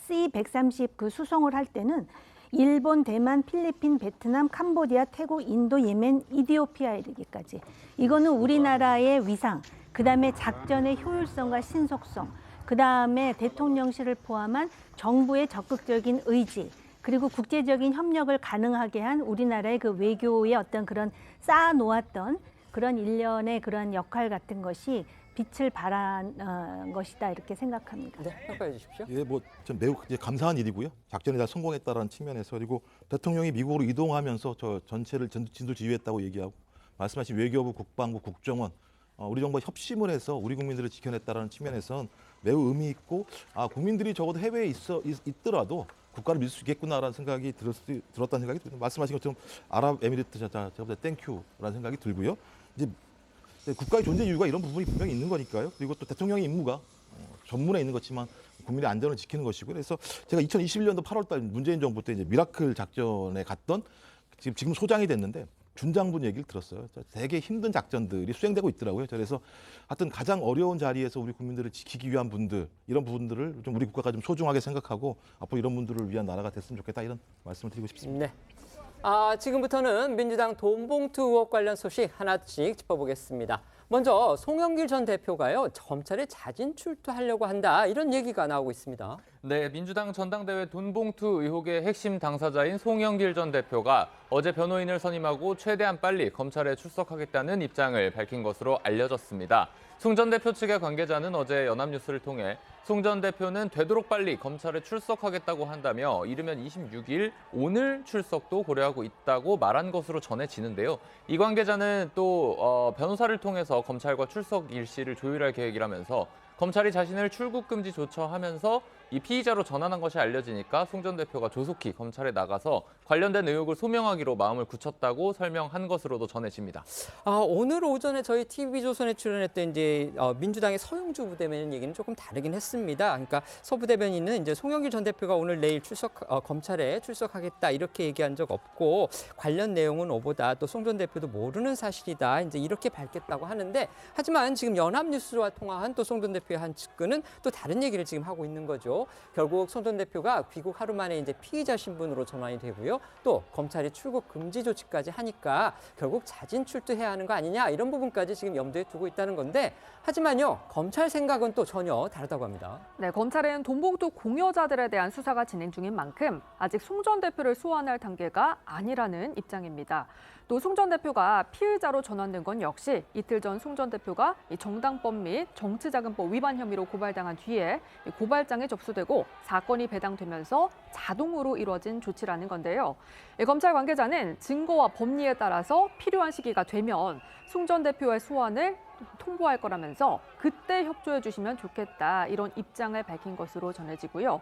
S10: C-130 그 수송을 할 때는 일본, 대만, 필리핀, 베트남, 캄보디아, 태국, 인도, 예멘, 이디오피아 이르기까지. 이거는 우리나라의 위상, 그다음에 작전의 효율성과 신속성, 그다음에 대통령실을 포함한 정부의 적극적인 의지, 그리고 국제적인 협력을 가능하게 한 우리나라의 그 외교의 어떤 그런 쌓아놓았던 그런 일련의 그런 역할 같은 것이 빛을 발한 것이다, 이렇게 생각합니다.
S1: 네, 평가해 주십시오.
S11: 예, 전 매우 이제 감사한 일이고요. 작전이 다 성공했다라는 측면에서, 그리고 대통령이 미국으로 이동하면서 저 전체를 진두지휘했다고 얘기하고, 말씀하신 외교부, 국방부, 국정원, 우리 정부가 협심을 해서 우리 국민들을 지켜냈다라는 측면에서는 매우 의미 있고, 국민들이 적어도 해외에 있더라도 국가를 믿을 수 있겠구나라는 생각이 들었다는 생각이 들어요. 말씀하신 것처럼 아랍에미리트 제가 볼 때 땡큐라는 생각이 들고요. 이제 국가의 존재 이유가 이런 부분이 분명히 있는 거니까요. 그리고 또 대통령의 임무가 전문에 있는 것지만 국민의 안전을 지키는 것이고, 그래서 제가 2021년도 8월달 문재인 정부 때 이제 미라클 작전에 갔던, 지금 소장이 됐는데 준장군 얘기를 들었어요. 되게 힘든 작전들이 수행되고 있더라고요. 그래서 하여튼 가장 어려운 자리에서 우리 국민들을 지키기 위한 분들, 이런 부분들을 좀 우리 국가가 좀 소중하게 생각하고 앞으로 이런 분들을 위한 나라가 됐으면 좋겠다, 이런 말씀을 드리고 싶습니다.
S1: 네. 지금부터는 민주당 돈봉투 의혹 관련 소식 하나씩 짚어보겠습니다. 먼저 송영길 전 대표가요, 검찰에 자진 출두하려고 한다, 이런 얘기가 나오고 있습니다.
S3: 네, 민주당 전당대회 돈봉투 의혹의 핵심 당사자인 송영길 전 대표가 어제 변호인을 선임하고 최대한 빨리 검찰에 출석하겠다는 입장을 밝힌 것으로 알려졌습니다. 송 전 대표 측의 관계자는 어제 연합뉴스를 통해 송 전 대표는 되도록 빨리 검찰에 출석하겠다고 한다며 이르면 26일 오늘 출석도 고려하고 있다고 말한 것으로 전해지는데요. 이 관계자는 또 변호사를 통해서 검찰과 출석 일시를 조율할 계획이라면서 검찰이 자신을 출국 금지 조처하면서 이 피의자로 전환한 것이 알려지니까 송 전 대표가 조속히 검찰에 나가서 관련된 의혹을 소명하기로 마음을 굳혔다고 설명한 것으로도 전해집니다.
S1: 오늘 오전에 저희 TV조선에 출연했던 이제 민주당의 서영주 부대변인 얘기는 조금 다르긴 했습니다. 그러니까 서 부대변인은 이제 송영길 전 대표가 오늘 내일 검찰에 출석하겠다, 이렇게 얘기한 적 없고, 관련 내용은 오보다 또 송 전 대표도 모르는 사실이다, 이제 이렇게 밝혔다고 하는데, 하지만 지금 연합뉴스와 통화한 또 송 전 대표의 한 측근은 또 다른 얘기를 지금 하고 있는 거죠. 결국 송 전 대표가 귀국 하루 만에 이제 피의자 신분으로 전환이 되고요. 또 검찰이 출국 금지 조치까지 하니까 결국 자진 출두해야 하는 거 아니냐, 이런 부분까지 지금 염두에 두고 있다는 건데, 하지만요, 검찰 생각은 또 전혀 다르다고 합니다.
S4: 네, 검찰은 돈봉투 공여자들에 대한 수사가 진행 중인 만큼 아직 송 전 대표를 소환할 단계가 아니라는 입장입니다. 또 송 전 대표가 피의자로 전환된 건 역시 이틀 전 송 전 대표가 정당법 및 정치자금법 위반 혐의로 고발당한 뒤에 고발장에 접수되고 사건이 배당되면서 자동으로 이루어진 조치라는 건데요. 검찰 관계자는 증거와 법리에 따라서 필요한 시기가 되면 송 전 대표의 소환을 통보할 거라면서 그때 협조해 주시면 좋겠다, 이런 입장을 밝힌 것으로 전해지고요.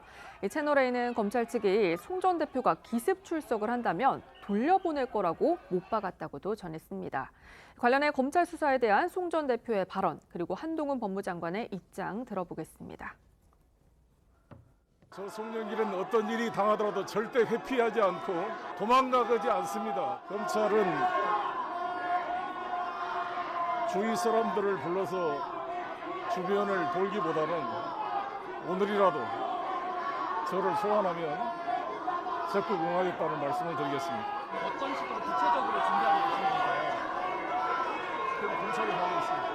S4: 채널A는 검찰 측이 송 전 대표가 기습 출석을 한다면 돌려보낼 거라고 못 박았다고도 전했습니다. 관련해 검찰 수사에 대한 송 전 대표의 발언, 그리고 한동훈 법무장관의 입장 들어보겠습니다.
S20: 저 송영길은 어떤 일이 당하더라도 절대 회피하지 않고 도망가지 않습니다. 검찰은 주위 사람들을 불러서 주변을 돌기보다는 오늘이라도 저를 소환하면 적극 응하겠다는 말씀을 드리겠습니다.
S21: 어떤 식으로 구체적으로 준비하고 계신 건가요?
S20: 대표는 검찰을 하고 있습니다.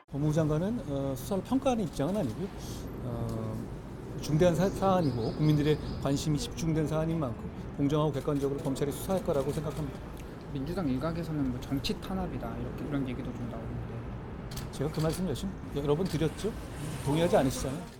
S21: 법무부 장관은 수사를 평가하는 입장은 아니고요. 중대한 사안이고 국민들의 관심이 집중된 사안인 만큼 공정하고 객관적으로 검찰이 수사할 거라고 생각합니다.
S22: 민주당 일각에서는 뭐 정치 탄압이다 이런 얘기도 좀 나오는데
S21: 제가 그 말씀 여러 번 드렸죠. 동의하지 않으시잖아요.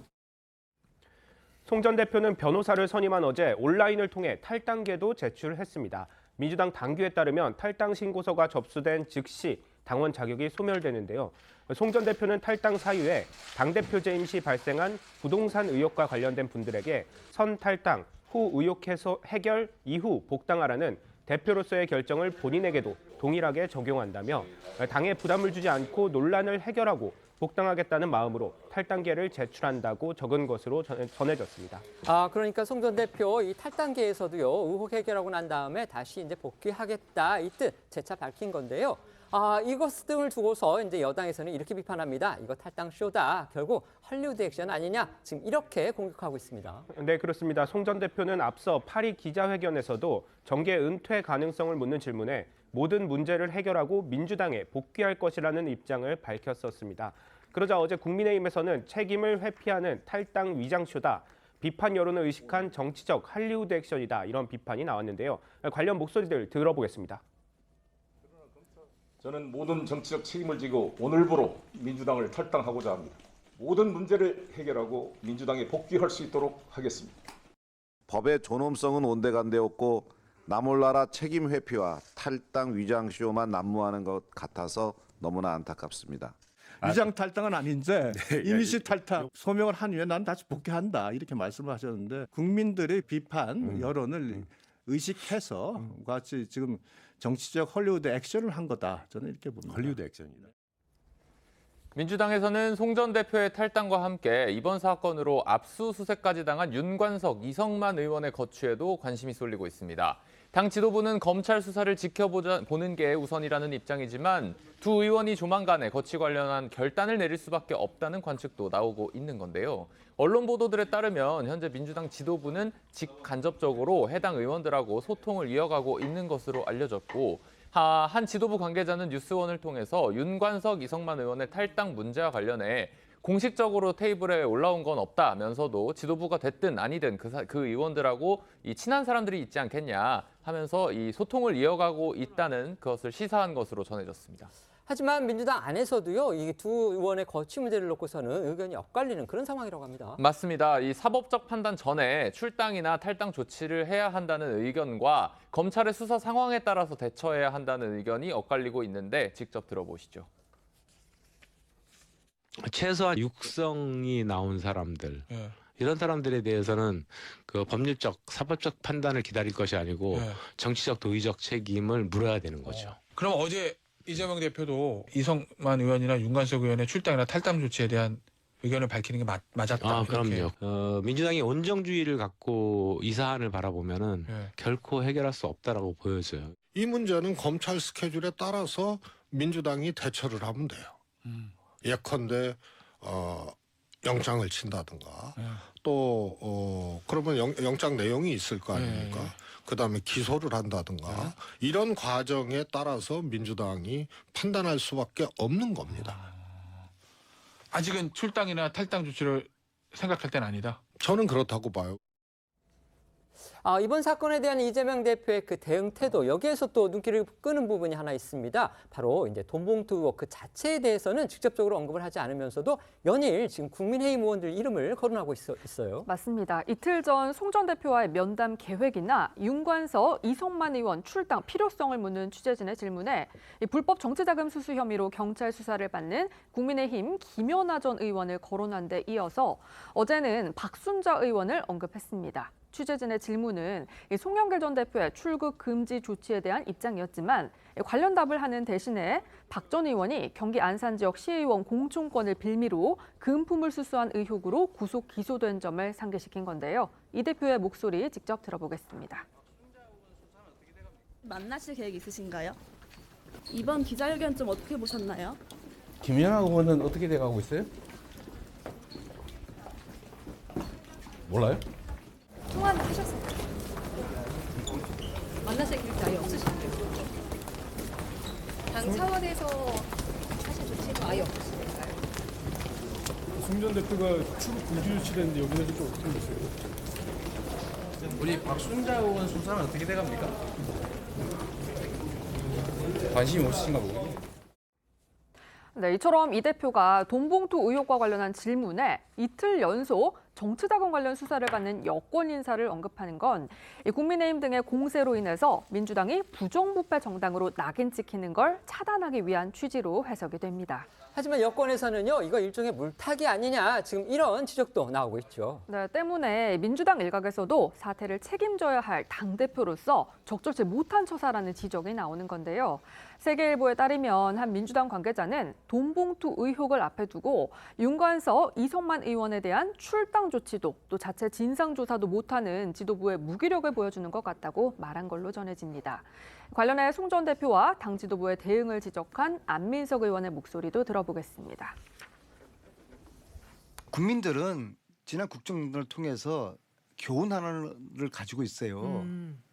S6: 송 전 대표는 변호사를 선임한 어제 온라인을 통해 탈당계도 제출했습니다. 민주당 당규에 따르면 탈당 신고서가 접수된 즉시 당원 자격이 소멸되는데요. 송 전 대표는 탈당 사유에 당대표제임 시 발생한 부동산 의혹과 관련된 분들에게 선 탈당, 후 의혹 해결 이후 복당하라는 대표로서의 결정을 본인에게도 동일하게 적용한다며 당에 부담을 주지 않고 논란을 해결하고 복당하겠다는 마음으로 탈당계를 제출한다고 적은 것으로 전해졌습니다.
S1: 그러니까 송 전 대표 이 탈당계에서도요 의혹 해결하고 난 다음에 다시 이제 복귀하겠다 이 뜻 재차 밝힌 건데요. 이것 등을 두고서 이제 여당에서는 이렇게 비판합니다. 이거 탈당 쇼다. 결국 헐리우드 액션 아니냐. 지금 이렇게 공격하고 있습니다.
S6: 네, 그렇습니다. 송 전 대표는 앞서 파리 기자회견에서도 정계 은퇴 가능성을 묻는 질문에 모든 문제를 해결하고 민주당에 복귀할 것이라는 입장을 밝혔었습니다. 그러자 어제 국민의힘에서는 책임을 회피하는 탈당 위장쇼다. 비판 여론을 의식한 정치적 할리우드 액션이다. 이런 비판이 나왔는데요. 관련 목소리들 들어보겠습니다.
S23: 저는 모든 정치적 책임을 지고 오늘부로 민주당을 탈당하고자 합니다. 모든 문제를 해결하고 민주당에 복귀할 수 있도록 하겠습니다.
S24: 법의 존엄성은 온데간데없고 나몰라라 책임 회피와 탈당 위장쇼만 난무하는 것 같아서 너무나 안타깝습니다.
S25: 위장 탈당은 아닌데 이미지 탈당 소명을 한 후에 난 다시 복귀한다 이렇게 말씀을 하셨는데 국민들의 비판 여론을 의식해서 같이 지금 정치적 헐리우드 액션을 한 거다 저는 이렇게 봅니다.
S23: 헐리우드 액션이다.
S3: 민주당에서는 송 전 대표의 탈당과 함께 이번 사건으로 압수수색까지 당한 윤관석, 이성만 의원의 거취에도 관심이 쏠리고 있습니다. 당 지도부는 검찰 수사를 지켜보는 게 우선이라는 입장이지만 두 의원이 조만간에 거취 관련한 결단을 내릴 수밖에 없다는 관측도 나오고 있는 건데요. 언론 보도들에 따르면 현재 민주당 지도부는 직간접적으로 해당 의원들하고 소통을 이어가고 있는 것으로 알려졌고 한 지도부 관계자는 뉴스원을 통해서 윤관석, 이성만 의원의 탈당 문제와 관련해 공식적으로 테이블에 올라온 건 없다면서도 지도부가 됐든 아니든 그 의원들하고 이 친한 사람들이 있지 않겠냐 하면서 이 소통을 이어가고 있다는 것을 시사한 것으로 전해졌습니다.
S1: 하지만 민주당 안에서도요, 이 두 의원의 거취 문제를 놓고서는 의견이 엇갈리는 그런 상황이라고 합니다.
S3: 맞습니다. 이 사법적 판단 전에 출당이나 탈당 조치를 해야 한다는 의견과 검찰의 수사 상황에 따라서 대처해야 한다는 의견이 엇갈리고 있는데 직접 들어보시죠.
S26: 최소한 육성이 나온 사람들 이런 사람들에 대해서는 그 법률적, 사법적 판단을 기다릴 것이 아니고 정치적, 도의적 책임을 물어야 되는 거죠.
S27: 그럼 어제 이재명 대표도 이성만 의원이나 윤관석 의원의 출당이나 탈당 조치에 대한 의견을 밝히는 게 맞았다.
S26: 그럼요. 민주당이 온정주의를 갖고 이 사안을 바라보면은 결코 해결할 수 없다라고 보여져요.
S28: 이 문제는 검찰 스케줄에 따라서 민주당이 대처를 하면 돼요. 예컨대 영장을 친다든가 또 그러면 영장 내용이 있을 거 아닙니까? 그다음에 기소를 한다든가 이런 과정에 따라서 민주당이 판단할 수밖에 없는 겁니다.
S27: 아직은 출당이나 탈당 조치를 생각할 때는 아니다.
S28: 저는 그렇다고 봐요.
S1: 이번 사건에 대한 이재명 대표의 그 대응 태도, 여기에서 또 눈길을 끄는 부분이 하나 있습니다. 바로 이제 돈봉투 의혹 그 자체에 대해서는 직접적으로 언급을 하지 않으면서도 연일 지금 국민의힘 의원들 이름을 거론하고 있어요.
S4: 맞습니다. 이틀 전 송 전 대표와의 면담 계획이나 윤관석, 이성만 의원 출당 필요성을 묻는 취재진의 질문에 불법 정치자금 수수 혐의로 경찰 수사를 받는 국민의힘 김연아 전 의원을 거론한 데 이어서 어제는 박순자 의원을 언급했습니다. 취재진의 질문은 송영길 전 대표의 출국 금지 조치에 대한 입장이었지만 관련 답을 하는 대신에 박 전 의원이 경기 안산 지역 시의원 공천권을 빌미로 금품을 수수한 의혹으로 구속 기소된 점을 상기시킨 건데요. 이 대표의 목소리 직접 들어보겠습니다.
S29: 만나실 계획 있으신가요? 이번 기자회견 좀 어떻게 보셨나요?
S21: 김연아 의원은 어떻게 돼가고 있어요?
S2: 몰라요?
S5: 통화는 하셨어요? 만나실 계획이 아예 없으신가요? 당 차원에서 사실 조치도 아예 없으신가요?
S21: 승 전 대표가 출국 금지 조치됐는데 여기서 좀 어떻게 보세요?
S2: 우리 박순자 의원 수사는 어떻게 돼갑니까? 관심이 없으신가 보군요.
S4: 네, 이처럼 이 대표가 돈봉투 의혹과 관련한 질문에 이틀 연속 정치자금 관련 수사를 받는 여권 인사를 언급하는 건 국민의힘 등의 공세로 인해서 민주당이 부정부패 정당으로 낙인 찍히는 걸 차단하기 위한 취지로 해석이 됩니다.
S1: 하지만 여권에서는요, 이거 일종의 물타기 아니냐, 지금 이런 지적도 나오고 있죠.
S4: 네, 때문에 민주당 일각에서도 사태를 책임져야 할 당대표로서 적절치 못한 처사라는 지적이 나오는 건데요. 세계일보에 따르면 한 민주당 관계자는 돈봉투 의혹을 앞에 두고 윤관석, 이성만 의원에 대한 출당 조치도 또 자체 진상조사도 못하는 지도부의 무기력을 보여주는 것 같다고 말한 걸로 전해집니다. 관련해 송 전 대표와 당 지도부의 대응을 지적한 안민석 의원의 목소리도 들어보겠습니다.
S7: 국민들은 지난 국정농단을 통해서 교훈 하나를 가지고 있어요.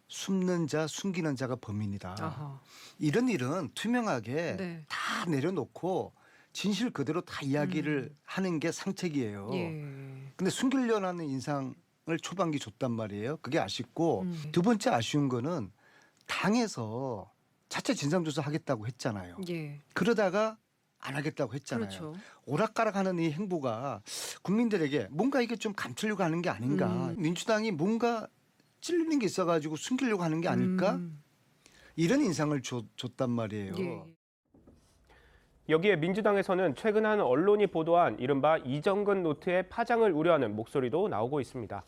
S7: 숨는 자, 숨기는 자가 범인이다.
S4: 아하.
S7: 이런 일은 투명하게
S4: 네.
S7: 다 내려놓고 진실 그대로 다 이야기를 하는 게 상책이에요. 근데 숨기려는 하는 인상을 초반기 줬단 말이에요. 그게 아쉽고 두 번째 아쉬운 거는 당에서 자체 진상조사 하겠다고 했잖아요. 그러다가 안 하겠다고 했잖아요.
S4: 그렇죠.
S7: 오락가락하는 이 행보가 국민들에게 뭔가 이게 좀 감추려고 하는 게 아닌가. 민주당이 뭔가 찔리는 게 있어가지고 숨기려고 하는 게 아닐까? 이런 인상을 줬단 말이에요.
S6: 여기에 민주당에서는 최근 한 언론이 보도한 이른바 이정근 노트의 파장을 우려하는 목소리도 나오고 있습니다.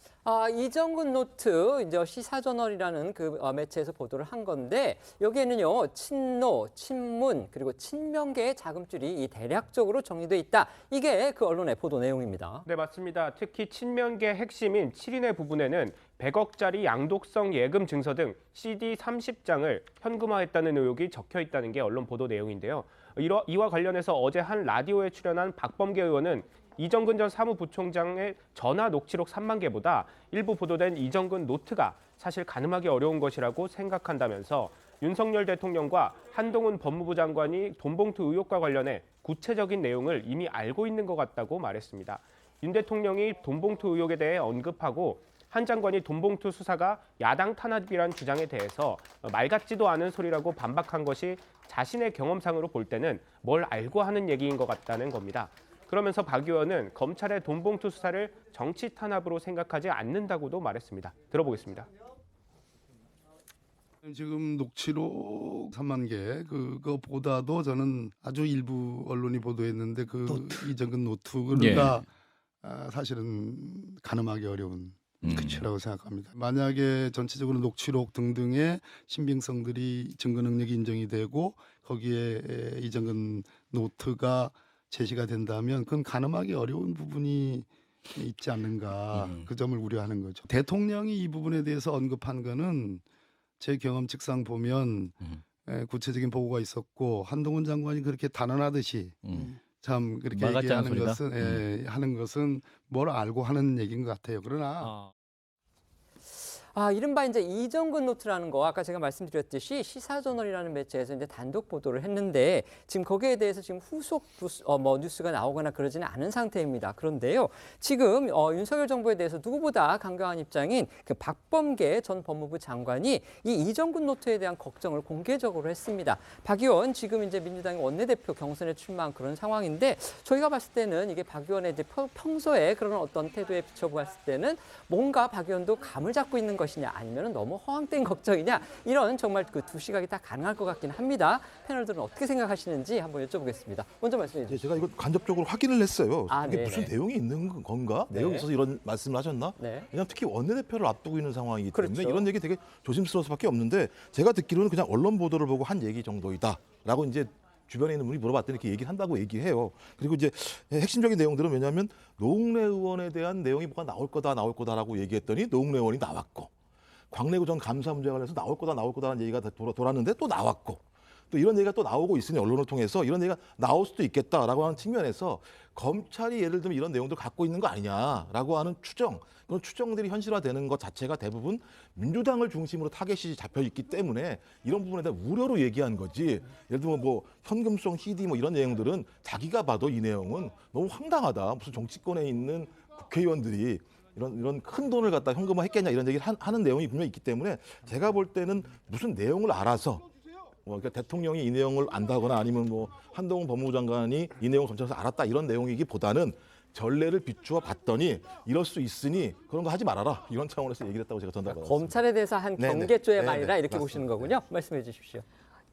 S1: 이정근 노트, 이제 시사저널이라는 그 매체에서 보도를 한 건데, 여기에는요, 친노, 친문, 그리고 친명계의 자금줄이 대략적으로 정리돼 있다. 이게 그 언론의 보도 내용입니다.
S6: 네, 맞습니다. 특히 친명계 핵심인 7인의 부분에는 100억짜리 양독성 예금 증서 등 CD 30장을 현금화했다는 의혹이 적혀 있다는 게 언론 보도 내용인데요. 이와 관련해서 어제 한 라디오에 출연한 박범계 의원은 이정근 전 사무부총장의 전화 녹취록 3만 개보다 일부 보도된 이정근 노트가 사실 가늠하기 어려운 것이라고 생각한다면서 윤석열 대통령과 한동훈 법무부 장관이 돈봉투 의혹과 관련해 구체적인 내용을 이미 알고 있는 것 같다고 말했습니다. 윤 대통령이 돈봉투 의혹에 대해 언급하고 한 장관이 돈봉투 수사가 야당 탄압이란 주장에 대해서 말 같지도 않은 소리라고 반박한 것이 자신의 경험상으로 볼 때는 뭘 알고 하는 얘기인 것 같다는 겁니다. 그러면서 박 의원은 검찰의 돈봉투 수사를 정치 탄압으로 생각하지 않는다고도 말했습니다. 들어보겠습니다.
S8: 지금 녹취록 3만 개 그거보다도 저는 아주 일부 언론이 보도했는데 이정근 노트가 사실은 가늠하기 어려운 그치라고 생각합니다. 만약에 전체적으로 녹취록 등등의 신빙성들이 증거 능력이 인정이 되고 거기에 이정근 노트가 제시가 된다면 그건 가늠하기 어려운 부분이 있지 않는가 그 점을 우려하는 거죠. 대통령이 이 부분에 대해서 언급한 거는 제 경험칙상 보면 구체적인 보고가 있었고 한동훈 장관이 그렇게 단언하듯이 참 그렇게 얘기하는 것은 하는 것은 뭘 알고 하는 얘기인 것 같아요. 그러나
S1: 이른바 이제 이정근 노트라는 거, 아까 제가 말씀드렸듯이 시사저널이라는 매체에서 이제 단독 보도를 했는데, 지금 거기에 대해서 지금 후속 뉴스가 나오거나 그러지는 않은 상태입니다. 그런데요, 지금 윤석열 정부에 대해서 누구보다 강경한 입장인 그 박범계 전 법무부 장관이 이 이정근 노트에 대한 걱정을 공개적으로 했습니다. 박 의원 지금 이제 민주당 원내대표 경선에 출마한 그런 상황인데, 저희가 봤을 때는 이게 박 의원의 이제 평소에 그런 어떤 태도에 비춰보았을 때는 뭔가 박 의원도 감을 잡고 있는 것이냐, 아니면 너무 허황된 걱정이냐, 이런 정말 그 두 시각이 다 가능할 것 같긴 합니다. 패널들은 어떻게 생각하시는지 한번 여쭤보겠습니다. 먼저 말씀해 주세요.
S11: 제가 이거 간접적으로 확인을 했어요. 이게
S1: 네네.
S11: 무슨 내용이 있는 건가?
S1: 네.
S11: 내용이 있어서 이런 말씀을 하셨나?
S1: 네.
S11: 왜냐하면 특히 원내대표를 앞두고 있는 상황이기 때문에
S1: 그렇죠.
S11: 이런 얘기 되게 조심스러울 수밖에 없는데, 제가 듣기로는 그냥 언론 보도를 보고 한 얘기 정도이다라고 이제 주변에 있는 분이 물어봤더니 이렇게 얘기를 한다고 얘기해요. 그리고 이제 핵심적인 내용들은 왜냐하면 노웅래 의원에 대한 내용이 뭐가 나올 거다라고 얘기했더니 노웅래 의원이 나왔고, 광래구 전 감사 문제가 관련해서 나올 거다라는 얘기가 돌았는데 또 나왔고, 또 이런 얘기가 또 나오고 있으니 언론을 통해서 이런 얘기가 나올 수도 있겠다라고 하는 측면에서 검찰이 예를 들면 이런 내용들 갖고 있는 거 아니냐라고 하는 추정, 그런 추정들이 현실화되는 것 자체가 대부분 민주당을 중심으로 타겟이 잡혀 있기 때문에 이런 부분에 대한 우려로 얘기한 거지. 예를 들면 뭐 현금성 CD 뭐 이런 내용들은 자기가 봐도 이 내용은 너무 황당하다. 무슨 정치권에 있는 국회의원들이 이런 큰 돈을 갖다 현금화 했겠냐 이런 얘기를 하는 내용이 분명히 있기 때문에 제가 볼 때는 무슨 내용을 알아서 그러니까 대통령이 이 내용을 안다거나 아니면 뭐 한동훈 법무부 장관이 이 내용을 검찰에서 알았다 이런 내용이기보다는 전례를 비추어 봤더니 이럴 수 있으니 그런 거 하지 말아라 이런 차원에서 얘기를 했다고 제가 전달받았습니다.
S1: 검찰에 대해서 한 경계조의 말이라 이렇게
S11: 맞습니다.
S1: 보시는 거군요. 말씀해 주십시오.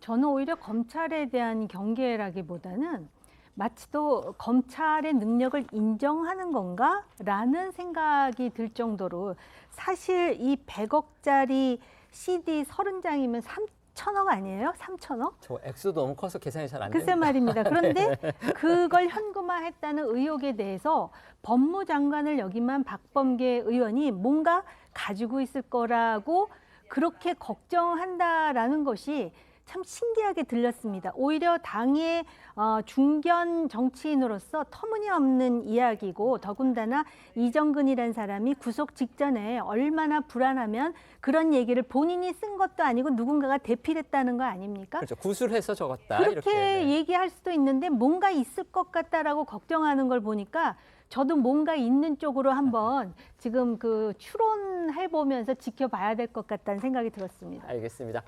S10: 저는 오히려 검찰에 대한 경계라기보다는 마치 또 검찰의 능력을 인정하는 건가라는 생각이 들 정도로 사실 이 100억짜리 CD 30장이면 3천억 아니에요? 3천억?
S1: 저 액수도 너무 커서 계산이 잘 안 됩니다.
S10: 글쎄 말입니다. 그런데 그걸 현금화했다는 의혹에 대해서 법무장관을 역임한 박범계 의원이 뭔가 가지고 있을 거라고 그렇게 걱정한다라는 것이 참 신기하게 들렸습니다. 오히려 당의 중견 정치인으로서 터무니없는 이야기고 더군다나 이정근이라는 사람이 구속 직전에 얼마나 불안하면 그런 얘기를 본인이 쓴 것도 아니고 누군가가 대필했다는 거 아닙니까?
S1: 그렇죠. 구술해서 적었다.
S10: 그렇게
S1: 이렇게.
S10: 얘기할 수도 있는데 뭔가 있을 것 같다라고 걱정하는 걸 보니까 저도 뭔가 있는 쪽으로 한번 지금 그 추론해보면서 지켜봐야 될 것 같다는 생각이 들었습니다.
S1: 알겠습니다.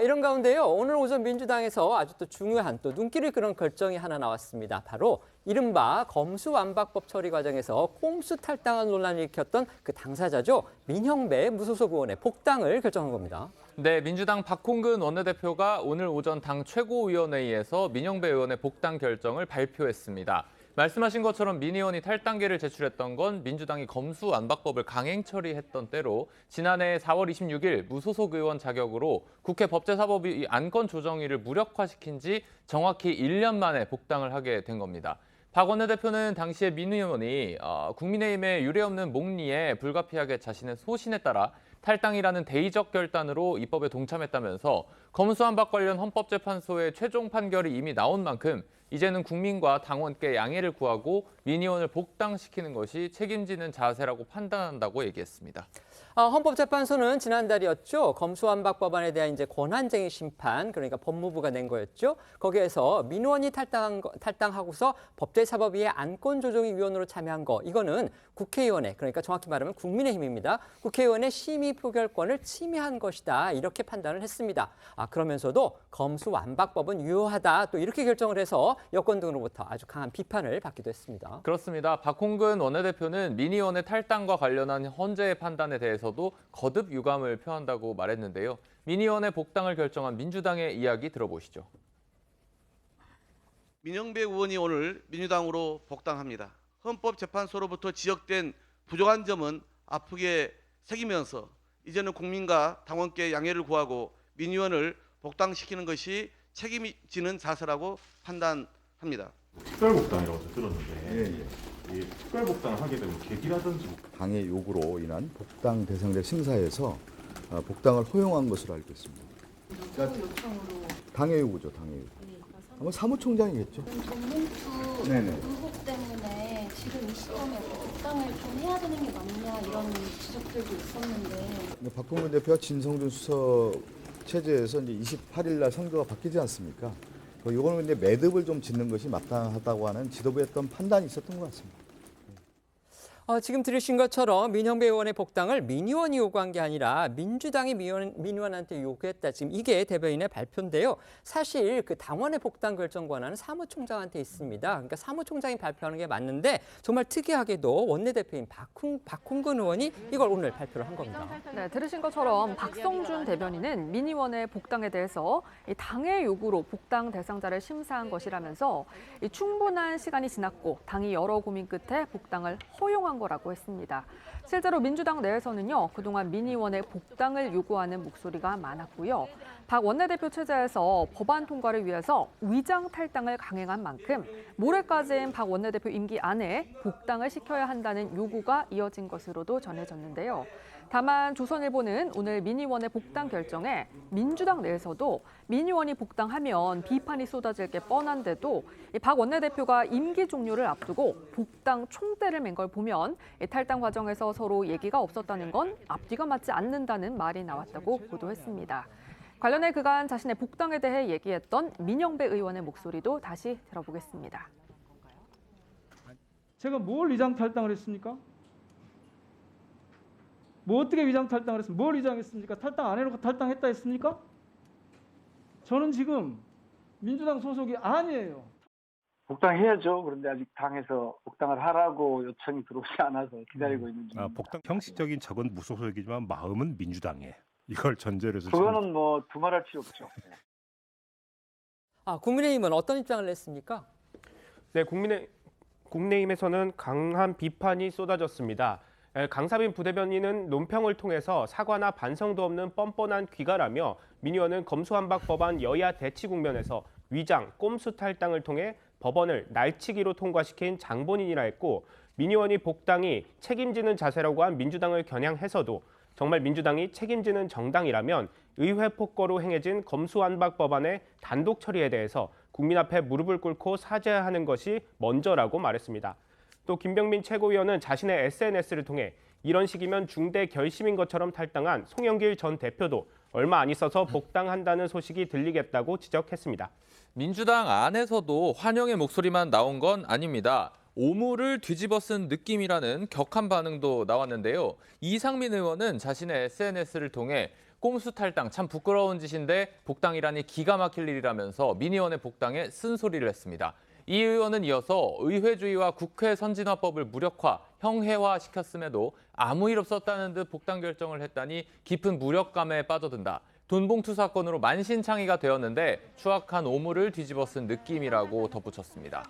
S1: 이런 가운데요. 오늘 오전 민주당에서 아주 또 중요한 또 눈길을 끄는 결정이 하나 나왔습니다. 바로 이른바 검수완박법 처리 과정에서 꼼수 탈당한 논란을 일으켰던 그 당사자죠. 민형배 무소속 의원의 복당을 결정한 겁니다.
S3: 네, 민주당 박홍근 원내대표가 오늘 오전 당 최고위원회의에서 민형배 의원의 복당 결정을 발표했습니다. 말씀하신 것처럼 민 의원이 탈당계를 제출했던 건 민주당이 검수완박법을 강행 처리했던 때로 지난해 4월 26일 무소속 의원 자격으로 국회 법제사법위 안건 조정위를 무력화시킨 지 정확히 1년 만에 복당을 하게 된 겁니다. 박 원내대표는 당시에 민 의원이 국민의힘의 유례없는 목리에 불가피하게 자신의 소신에 따라 탈당이라는 대의적 결단으로 입법에 동참했다면서 검수완박 관련 헌법재판소의 최종 판결이 이미 나온 만큼 이제는 국민과 당원께 양해를 구하고 민 의원을 복당시키는 것이 책임지는 자세라고 판단한다고 얘기했습니다.
S1: 헌법재판소는 지난달이었죠. 검수완박 법안에 대한 이제 권한쟁의 심판, 그러니까 법무부가 낸 거였죠. 거기에서 민 의원이 탈당하고서 법제사법위의 안건조정위원으로 참여한 거, 이거는 국회의원의, 그러니까 정확히 말하면 국민의힘입니다. 국회의원의 심의 표결권을 침해한 것이다. 이렇게 판단을 했습니다. 그러면서도 검수완박법은 유효하다. 또 이렇게 결정을 해서 여권 등으로부터 아주 강한 비판을 받기도 했습니다.
S3: 그렇습니다. 박홍근 원내대표는 민 의원의 탈당과 관련한 헌재의 판단에 대해서도 거듭 유감을 표한다고 말했는데요. 민 의원의 복당을 결정한 민주당의 이야기 들어보시죠.
S9: 민형배 의원이 오늘 민주당으로 복당합니다. 헌법재판소로부터 지적된 부족한 점은 아프게 새기면서 이제는 국민과 당원께 양해를 구하고 민 의원을 복당시키는 것이 책임지는 자세라고 판단합니다.
S12: 특별복당이라고 들었는데 이 특별복당을 하게 되면 계기라든지
S13: 당의 요구로 인한 복당 대상자 심사에서 복당을 허용한 것으로 알고 있습니다.
S5: 누구 요청으로?
S13: 당의 요구죠, 당의 요구. 아마 사무총장이겠죠.
S5: 전봉투 의혹 때문에 지금 이 시점에 복당을 좀 해야 되는 게 맞냐 이런 지적들도 있었는데.
S13: 박홍근 대표와 진성준 수석 체제에서 이제 28일 날 선거가 바뀌지 않습니까? 이거는 근데 매듭을 좀 짓는 것이 마땅하다고 하는 지도부의 어떤 판단이 있었던 것 같습니다.
S1: 지금 들으신 것처럼 민형배 의원의 복당을 민 의원이 요구한 게 아니라 민주당이 민 의원한테 요구했다. 지금 이게 대변인의 발표인데요. 사실 그 당원의 복당 결정 권한은 사무총장한테 있습니다. 그러니까 사무총장이 발표하는 게 맞는데 정말 특이하게도 원내대표인 박홍근 의원이 이걸 오늘 발표를 한 겁니다.
S4: 네, 들으신 것처럼 박성준 대변인은 민 의원의 복당에 대해서 당의 요구로 복당 대상자를 심사한 것이라면서 충분한 시간이 지났고 당이 여러 고민 끝에 복당을 허용한 거라고 했습니다. 실제로 민주당 내에서는요, 그동안 민 의원의 복당을 요구하는 목소리가 많았고요. 박 원내대표 체제에서 법안 통과를 위해서 위장 탈당을 강행한 만큼 모레까지인 박 원내대표 임기 안에 복당을 시켜야 한다는 요구가 이어진 것으로도 전해졌는데요. 다만 조선일보는 오늘 민의원의 복당 결정에 민주당 내에서도 민의원이 복당하면 비판이 쏟아질 게 뻔한데도 박 원내대표가 임기 종료를 앞두고 복당 총대를 맨 걸 보면 탈당 과정에서 서로 얘기가 없었다는 건 앞뒤가 맞지 않는다는 말이 나왔다고 보도했습니다. 관련해 그간 자신의 복당에 대해 얘기했던 민영배 의원의 목소리도 다시 들어보겠습니다.
S14: 제가 뭘 위장 탈당을 했습니까? 뭐 어떻게 위장 탈당을 했습니까? 뭘 위장했습니까? 탈당 안 해놓고 탈당했다 했습니까? 저는 지금 민주당 소속이 아니에요.
S15: 복당해야죠. 그런데 아직 당에서 복당을 하라고 요청이 들어오지 않아서 기다리고 있는 중입니다.
S12: 복당 형식적인 적은 무소속이지만 마음은 민주당에. 이걸 전제로 해서
S15: 그거는 뭐 두말할 필요 없죠.
S1: 국민의힘은 어떤 입장을 냈습니까?
S6: 네, 국민의힘에서는 강한 비판이 쏟아졌습니다. 강사빈 부대변인은 논평을 통해서 사과나 반성도 없는 뻔뻔한 귀가라며 민의원은 검수완박 법안 여야 대치 국면에서 위장, 꼼수 탈당을 통해 법원을 날치기로 통과시킨 장본인이라 했고 민의원이 복당이 책임지는 자세라고 한 민주당을 겨냥해서도 정말 민주당이 책임지는 정당이라면 의회 폭거로 행해진 검수완박 법안의 단독 처리에 대해서 국민 앞에 무릎을 꿇고 사죄하는 것이 먼저라고 말했습니다. 또 김병민 최고위원은 자신의 SNS를 통해 이런 식이면 중대 결심인 것처럼 탈당한 송영길 전 대표도 얼마 안 있어서 복당한다는 소식이 들리겠다고 지적했습니다.
S3: 민주당 안에서도 환영의 목소리만 나온 건 아닙니다. 오물을 뒤집어 쓴 느낌이라는 격한 반응도 나왔는데요. 이상민 의원은 자신의 SNS를 통해 꼼수 탈당 참 부끄러운 짓인데 복당이라니 기가 막힐 일이라면서 민의원의 복당에 쓴소리를 했습니다. 이 의원은 이어서 의회주의와 국회 선진화법을 무력화, 형해화시켰음에도 아무 일 없었다는 듯 복당 결정을 했다니 깊은 무력감에 빠져든다. 돈봉투 사건으로 만신창이가 되었는데 추악한 오물을 뒤집어 쓴 느낌이라고 덧붙였습니다.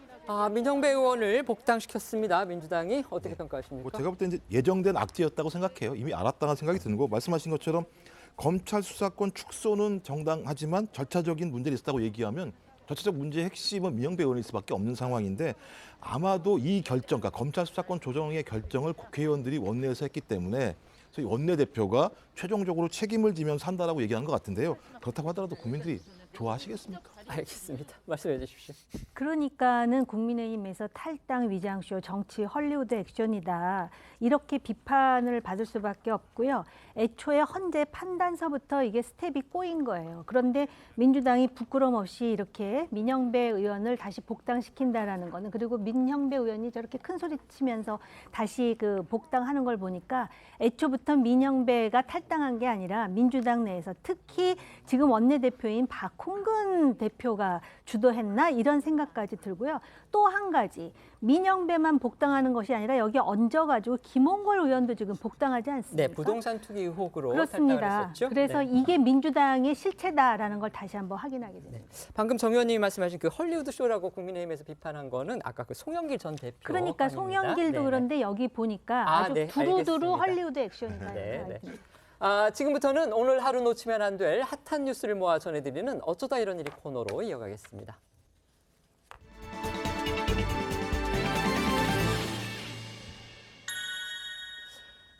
S1: 민영배 의원을 복당시켰습니다. 민주당이 어떻게 평가하십니까?
S11: 제가 볼 때 이제 예정된 악재였다고 생각해요. 이미 알았다는 생각이 드는 거 말씀하신 것처럼 검찰 수사권 축소는 정당하지만 절차적인 문제가 있었다고 얘기하면 절차적 문제의 핵심은 민영배 의원일 수밖에 없는 상황인데 아마도 이 결정, 그러니까 검찰 수사권 조정의 결정을 국회의원들이 원내에서 했기 때문에 저희 원내대표가 최종적으로 책임을 지면서 한다라고 얘기하는 것 같은데요. 그렇다고 하더라도 국민들이 좋아하시겠습니까?
S1: 알겠습니다. 말씀해 주십시오.
S10: 그러니까는 국민의힘에서 탈당 위장쇼 정치 헐리우드 액션이다. 이렇게 비판을 받을 수밖에 없고요. 애초에 헌재 판단서부터 이게 스텝이 꼬인 거예요. 그런데 민주당이 부끄럼 없이 이렇게 민영배 의원을 다시 복당시킨다라는 거는 그리고 민영배 의원이 저렇게 큰 소리 치면서 다시 그 복당하는 걸 보니까 애초부터 민영배가 탈당한 게 아니라 민주당 내에서 특히 지금 원내대표인 박홍근 대표가 주도했나 이런 생각까지 들고요. 또 한 가지 민영배만 복당하는 것이 아니라 여기 얹어가지고 김홍걸 의원도 지금 복당하지 않습니까?
S1: 네, 부동산 투기 의혹으로
S10: 그렇습니다.
S1: 탈당을 했었죠.
S10: 그래서
S1: 네.
S10: 이게 민주당의 실체다라는 걸 다시 한번 확인하게 됩니다.
S1: 방금 정 의원님이 말씀하신 그 헐리우드 쇼라고 국민의힘에서 비판한 거는 아까 그 송영길 전 대표.
S10: 그러니까
S1: 판입니다.
S10: 송영길도
S1: 네네.
S10: 그런데 여기 보니까 아주
S1: 네,
S10: 두루두루
S1: 알겠습니다.
S10: 헐리우드 액션이다.
S1: 네. 지금부터는 오늘 하루 놓치면 안 될 핫한 뉴스를 모아 전해드리는 어쩌다 이런 일이 코너로 이어가겠습니다.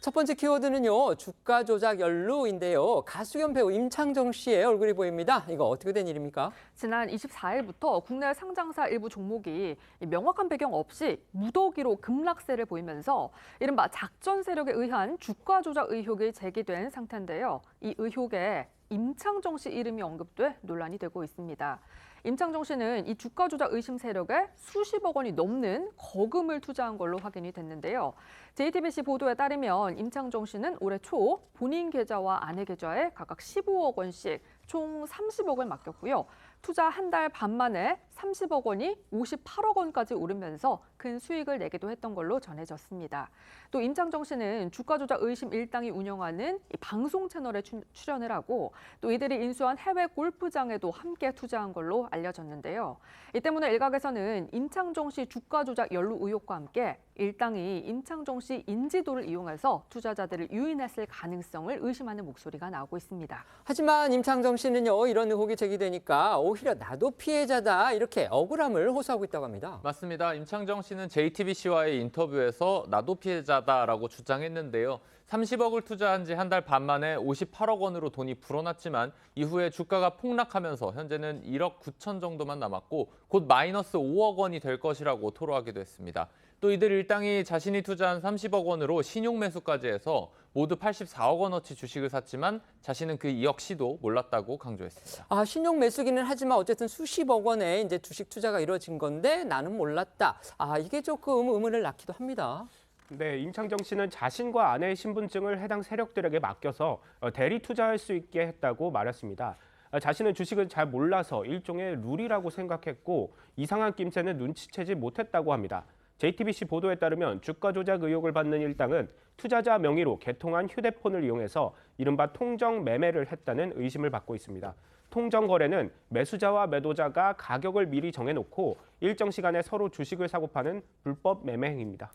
S1: 첫 번째 키워드는요, 주가 조작 연루인데요. 가수 겸 배우 임창정 씨의 얼굴이 보입니다. 이거 어떻게 된 일입니까?
S4: 지난 24일부터 국내 상장사 일부 종목이 명확한 배경 없이 무더기로 급락세를 보이면서 이른바 작전 세력에 의한 주가 조작 의혹이 제기된 상태인데요. 이 의혹에 임창정 씨 이름이 언급돼 논란이 되고 있습니다. 임창정 씨는 이 주가 조작 의심 세력에 수십억 원이 넘는 거금을 투자한 걸로 확인이 됐는데요. JTBC 보도에 따르면 임창정 씨는 올해 초 본인 계좌와 아내 계좌에 각각 15억 원씩 총 30억을 맡겼고요. 투자 한 달 반 만에 30억 원이 58억 원까지 오르면서 큰 수익을 내기도 했던 걸로 전해졌습니다. 또 임창정 씨는 주가 조작 의심 일당이 운영하는 이 방송 채널에 출연을 하고 또 이들이 인수한 해외 골프장에도 함께 투자한 걸로 알려졌는데요. 이 때문에 일각에서는 임창정 씨 주가 조작 연루 의혹과 함께 일당이 임창정 씨 인지도를 이용해서 투자자들을 유인했을 가능성을 의심하는 목소리가 나오고 있습니다.
S1: 하지만 임창정 씨는요, 이런 의혹이 제기되니까 오히려 나도 피해자다 이렇게 억울함을 호소하고 있다고 합니다.
S3: 맞습니다. 임창정 씨는 JTBC와의 인터뷰에서 나도 피해자다라고 주장했는데요. 30억을 투자한 지 한 달 반 만에 58억 원으로 돈이 불어났지만 이후에 주가가 폭락하면서 현재는 1억 9천 정도만 남았고 곧 마이너스 5억 원이 될 것이라고 토로하기도 했습니다. 또 이들 일당이 자신이 투자한 30억 원으로 신용 매수까지 해서 모두 84억 원어치 주식을 샀지만 자신은 그 역시도 몰랐다고 강조했습니다.
S1: 신용 매수기는 하지만 어쨌든 수십억 원의 이제 주식 투자가 이루어진 건데 나는 몰랐다. 이게 조금 의문을 낳기도 합니다.
S6: 네, 임창정 씨는 자신과 아내의 신분증을 해당 세력들에게 맡겨서 대리 투자할 수 있게 했다고 말했습니다. 자신은 주식은 잘 몰라서 일종의 룰이라고 생각했고 이상한 낌새는 눈치채지 못했다고 합니다. JTBC 보도에 따르면 주가 조작 의혹을 받는 일당은 투자자 명의로 개통한 휴대폰을 이용해서 이른바 통정 매매를 했다는 의심을 받고 있습니다. 통정 거래는 매수자와 매도자가 가격을 미리 정해놓고 일정 시간에 서로 주식을 사고 파는 불법 매매 행위입니다.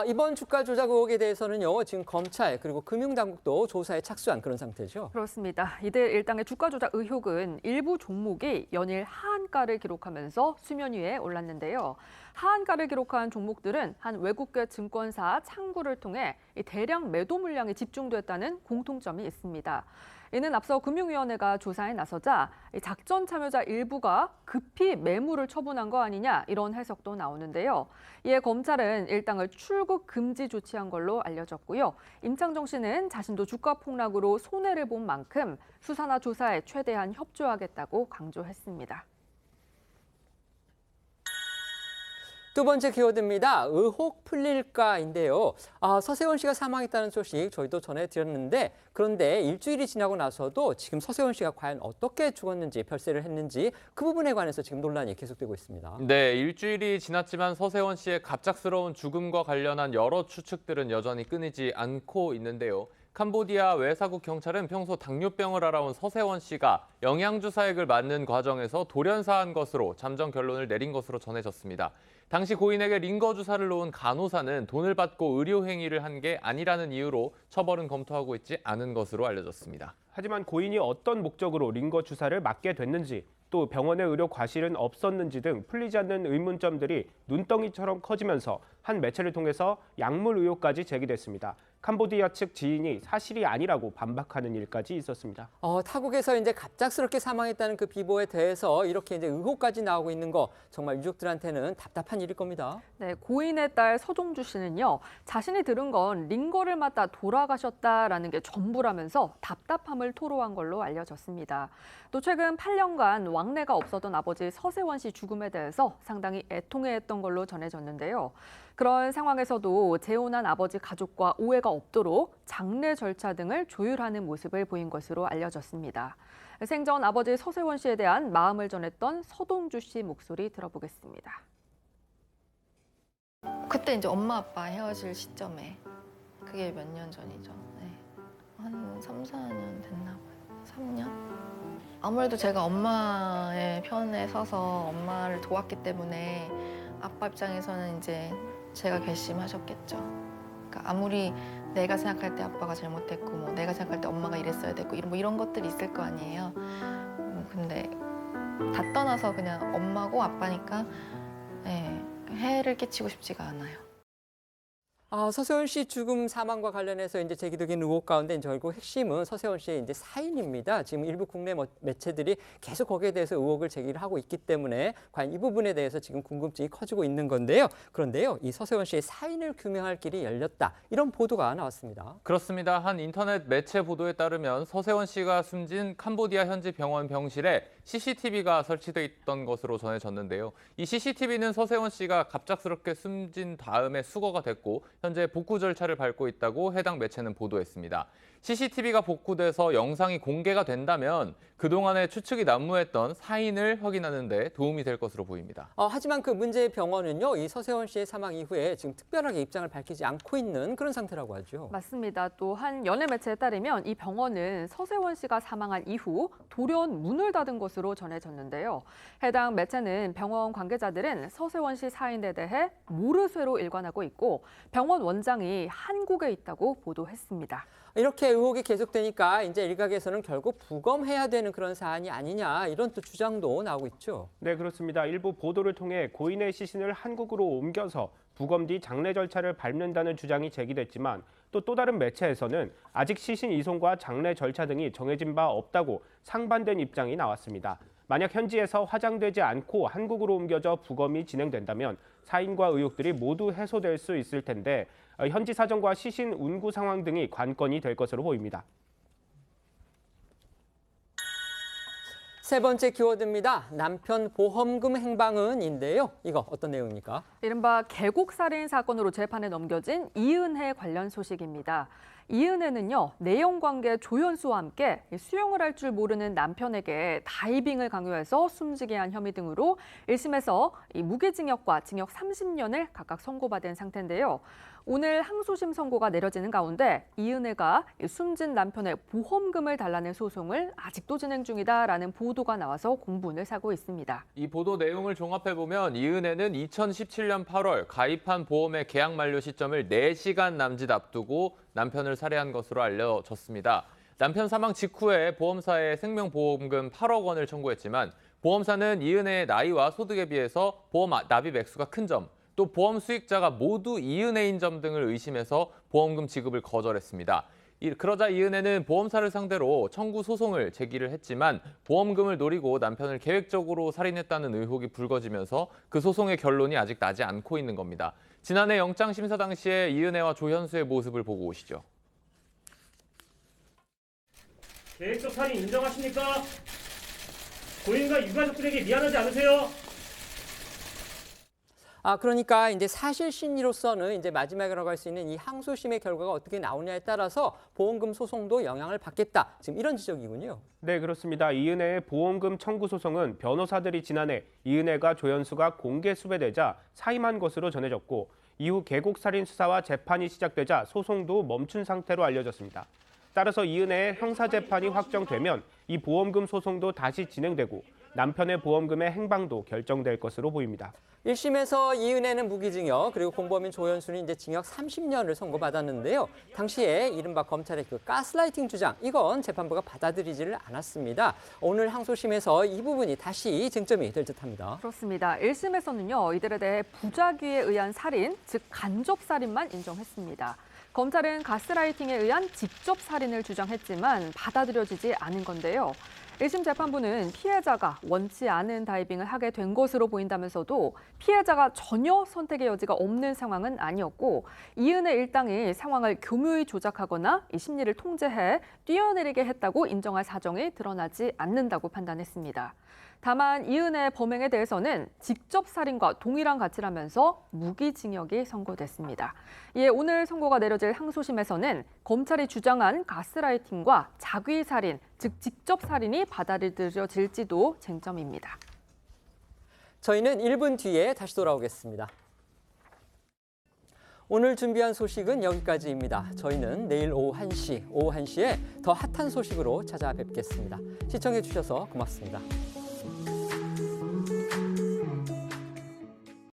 S1: 이번 주가 조작 의혹에 대해서는요, 지금 검찰 그리고 금융당국도 조사에 착수한 그런 상태죠.
S4: 그렇습니다. 이들 일당의 주가 조작 의혹은 일부 종목이 연일 하한가를 기록하면서 수면 위에 올랐는데요. 하한가를 기록한 종목들은 한 외국계 증권사 창구를 통해 대량 매도 물량이 집중됐다는 공통점이 있습니다. 이는 앞서 금융위원회가 조사에 나서자 작전 참여자 일부가 급히 매물을 처분한 거 아니냐 이런 해석도 나오는데요. 이에 검찰은 일당을 출국 금지 조치한 걸로 알려졌고요. 임창정 씨는 자신도 주가 폭락으로 손해를 본 만큼 수사나 조사에 최대한 협조하겠다고 강조했습니다.
S1: 두 번째 키워드입니다. 의혹 풀릴까인데요. 서세원 씨가 사망했다는 소식 저희도 전해드렸는데 그런데 일주일이 지나고 나서도 지금 서세원 씨가 과연 어떻게 죽었는지 별세를 했는지 그 부분에 관해서 지금 논란이 계속되고 있습니다.
S3: 네, 일주일이 지났지만 서세원 씨의 갑작스러운 죽음과 관련한 여러 추측들은 여전히 끊이지 않고 있는데요. 캄보디아 외사국 경찰은 평소 당뇨병을 앓아온 서세원 씨가 영양주사액을 맞는 과정에서 돌연사한 것으로 잠정 결론을 내린 것으로 전해졌습니다. 당시 고인에게 링거 주사를 놓은 간호사는 돈을 받고 의료 행위를 한 게 아니라는 이유로 처벌은 검토하고 있지 않은 것으로 알려졌습니다.
S6: 하지만 고인이 어떤 목적으로 링거 주사를 맞게 됐는지 또 병원의 의료 과실은 없었는지 등 풀리지 않는 의문점들이 눈덩이처럼 커지면서 한 매체를 통해서 약물 의혹까지 제기됐습니다. 캄보디아 측 지인이 사실이 아니라고 반박하는 일까지 있었습니다.
S1: 타국에서 이제 갑작스럽게 사망했다는 그 비보에 대해서 이렇게 이제 의혹까지 나오고 있는 거 정말 유족들한테는 답답한 일일 겁니다.
S4: 네, 고인의 딸 서종주 씨는요, 자신이 들은 건 링거를 맞다 돌아가셨다라는 게 전부라면서 답답함을 토로한 걸로 알려졌습니다. 또 최근 8년간 왕래가 없었던 아버지 서세원 씨 죽음에 대해서 상당히 애통해했던 걸로 전해졌는데요. 그런 상황에서도 재혼한 아버지 가족과 오해가 없도록 장례 절차 등을 조율하는 모습을 보인 것으로 알려졌습니다. 생전 아버지 서세원 씨에 대한 마음을 전했던 서동주 씨 목소리 들어보겠습니다.
S16: 그때 이제 엄마 아빠 헤어질 시점에 그게 몇 년 전이죠. 네. 한 3, 4년 됐나 봐요. 3년? 아무래도 제가 엄마의 편에 서서 엄마를 도왔기 때문에 아빠 입장에서는 이제 제가 결심하셨겠죠. 그러니까 아무리 내가 생각할 때 아빠가 잘못했고 뭐 내가 생각할 때 엄마가 이랬어야 됐고 이런 것들이 있을 거 아니에요. 근데 다 떠나서 그냥 엄마고 아빠니까 해를 끼치고 싶지가 않아요.
S1: 서세원 씨 죽음 사망과 관련해서 이제 제기되는 의혹 가운데 결국 핵심은 서세원 씨의 이제 사인입니다. 지금 일부 국내 매체들이 계속 거기에 대해서 의혹을 제기를 하고 있기 때문에 과연 이 부분에 대해서 지금 궁금증이 커지고 있는 건데요. 그런데요, 이 서세원 씨의 사인을 규명할 길이 열렸다. 이런 보도가 나왔습니다.
S3: 그렇습니다. 한 인터넷 매체 보도에 따르면 서세원 씨가 숨진 캄보디아 현지 병원 병실에 CCTV가 설치돼 있던 것으로 전해졌는데요. 이 CCTV는 서세원 씨가 갑작스럽게 숨진 다음에 수거가 됐고 현재 복구 절차를 밟고 있다고 해당 매체는 보도했습니다. CCTV가 복구돼서 영상이 공개가 된다면 그동안의 추측이 난무했던 사인을 확인하는 데 도움이 될 것으로 보입니다.
S1: 하지만 그 문제의 병원은요, 이 서세원 씨의 사망 이후에 지금 특별하게 입장을 밝히지 않고 있는 그런 상태라고 하죠.
S4: 맞습니다. 또 한 연예 매체에 따르면 이 병원은 서세원 씨가 사망한 이후 돌연 문을 닫은 것으로 것으로 전해졌는데요. 해당 매체는 병원 관계자들은 서세원 씨 사인에 대해 모르쇠로 일관하고 있고 병원 원장이 한국에 있다고 보도했습니다.
S1: 이렇게 의혹이 계속되니까 이제 일각에서는 결국 부검해야 되는 그런 사안이 아니냐 이런 또 주장도 나오고 있죠.
S6: 네, 그렇습니다. 일부 보도를 통해 고인의 시신을 한국으로 옮겨서 부검 뒤 장례 절차를 밟는다는 주장이 제기됐지만 또 다른 매체에서는 아직 시신 이송과 장례 절차 등이 정해진 바 없다고 상반된 입장이 나왔습니다. 만약 현지에서 화장되지 않고 한국으로 옮겨져 부검이 진행된다면 사인과 의혹들이 모두 해소될 수 있을 텐데 현지 사정과 시신 운구 상황 등이 관건이 될 것으로 보입니다.
S1: 세 번째 키워드입니다. 남편 보험금 행방은인데요. 이거 어떤 내용입니까?
S4: 이른바 계곡살인 사건으로 재판에 넘겨진 이은혜 관련 소식입니다. 이은혜는요, 내연관계 조현수와 함께 수영을 할 줄 모르는 남편에게 다이빙을 강요해서 숨지게 한 혐의 등으로 1심에서 무기징역과 징역 30년을 각각 선고받은 상태인데요. 오늘 항소심 선고가 내려지는 가운데 이은혜가 숨진 남편의 보험금을 달라는 소송을 아직도 진행 중이다라는 보도가 나와서 공분을 사고 있습니다.
S3: 이 보도 내용을 종합해보면 이은혜는 2017년 8월 가입한 보험의 계약 만료 시점을 4시간 남짓 앞두고 남편을 살해한 것으로 알려졌습니다. 남편 사망 직후에 보험사에 생명보험금 8억 원을 청구했지만 보험사는 이은혜의 나이와 소득에 비해서 보험 납입 액수가 큰 점, 또 보험 수익자가 모두 이은혜인 점 등을 의심해서 보험금 지급을 거절했습니다. 그러자 이은혜는 보험사를 상대로 청구 소송을 제기를 했지만 보험금을 노리고 남편을 계획적으로 살인했다는 의혹이 불거지면서 그 소송의 결론이 아직 나지 않고 있는 겁니다. 지난해 영장 심사 당시에 이은혜와 조현수의 모습을 보고 오시죠.
S17: 계획적 살인 인정하십니까? 고인과 유가족들에게 미안하지 않으세요?
S1: 그러니까 이제 사실 신의로서는 이제 마지막이라고 할 수 있는 이 항소심의 결과가 어떻게 나오냐에 따라서 보험금 소송도 영향을 받겠다. 지금 이런 지적이군요.
S6: 네, 그렇습니다. 이은혜의 보험금 청구 소송은 변호사들이 지난해 이은혜가 조현수가 공개 수배되자 사임한 것으로 전해졌고 이후 계곡살인 수사와 재판이 시작되자 소송도 멈춘 상태로 알려졌습니다. 따라서 이은혜의 형사재판이 확정되면 이 보험금 소송도 다시 진행되고 남편의 보험금의 행방도 결정될 것으로 보입니다.
S1: 1심에서 이은혜는 무기징역, 그리고 공범인 조현수는 이제 징역 30년을 선고받았는데요. 당시에 이른바 검찰의 그 가스라이팅 주장, 이건 재판부가 받아들이지를 않았습니다. 오늘 항소심에서 이 부분이 다시 쟁점이 될 듯합니다.
S4: 그렇습니다. 1심에서는요, 이들에 대해 부작위에 의한 살인, 즉 간접살인만 인정했습니다. 검찰은 가스라이팅에 의한 직접 살인을 주장했지만 받아들여지지 않은 건데요. 1심 재판부는 피해자가 원치 않은 다이빙을 하게 된 것으로 보인다면서도 피해자가 전혀 선택의 여지가 없는 상황은 아니었고 이은혜 일당이 상황을 교묘히 조작하거나 이 심리를 통제해 뛰어내리게 했다고 인정할 사정이 드러나지 않는다고 판단했습니다. 다만 이은혜의 범행에 대해서는 직접 살인과 동일한 가치라면서 무기징역이 선고됐습니다. 이에 오늘 선고가 내려질 항소심에서는 검찰이 주장한 가스라이팅과 자귀살인, 즉 직접 살인이 받아들여질지도 쟁점입니다.
S1: 저희는 1분 뒤에 다시 돌아오겠습니다. 오늘 준비한 소식은 여기까지입니다. 저희는 내일 오후 1시에 더 핫한 소식으로 찾아뵙겠습니다. 시청해 주셔서 고맙습니다.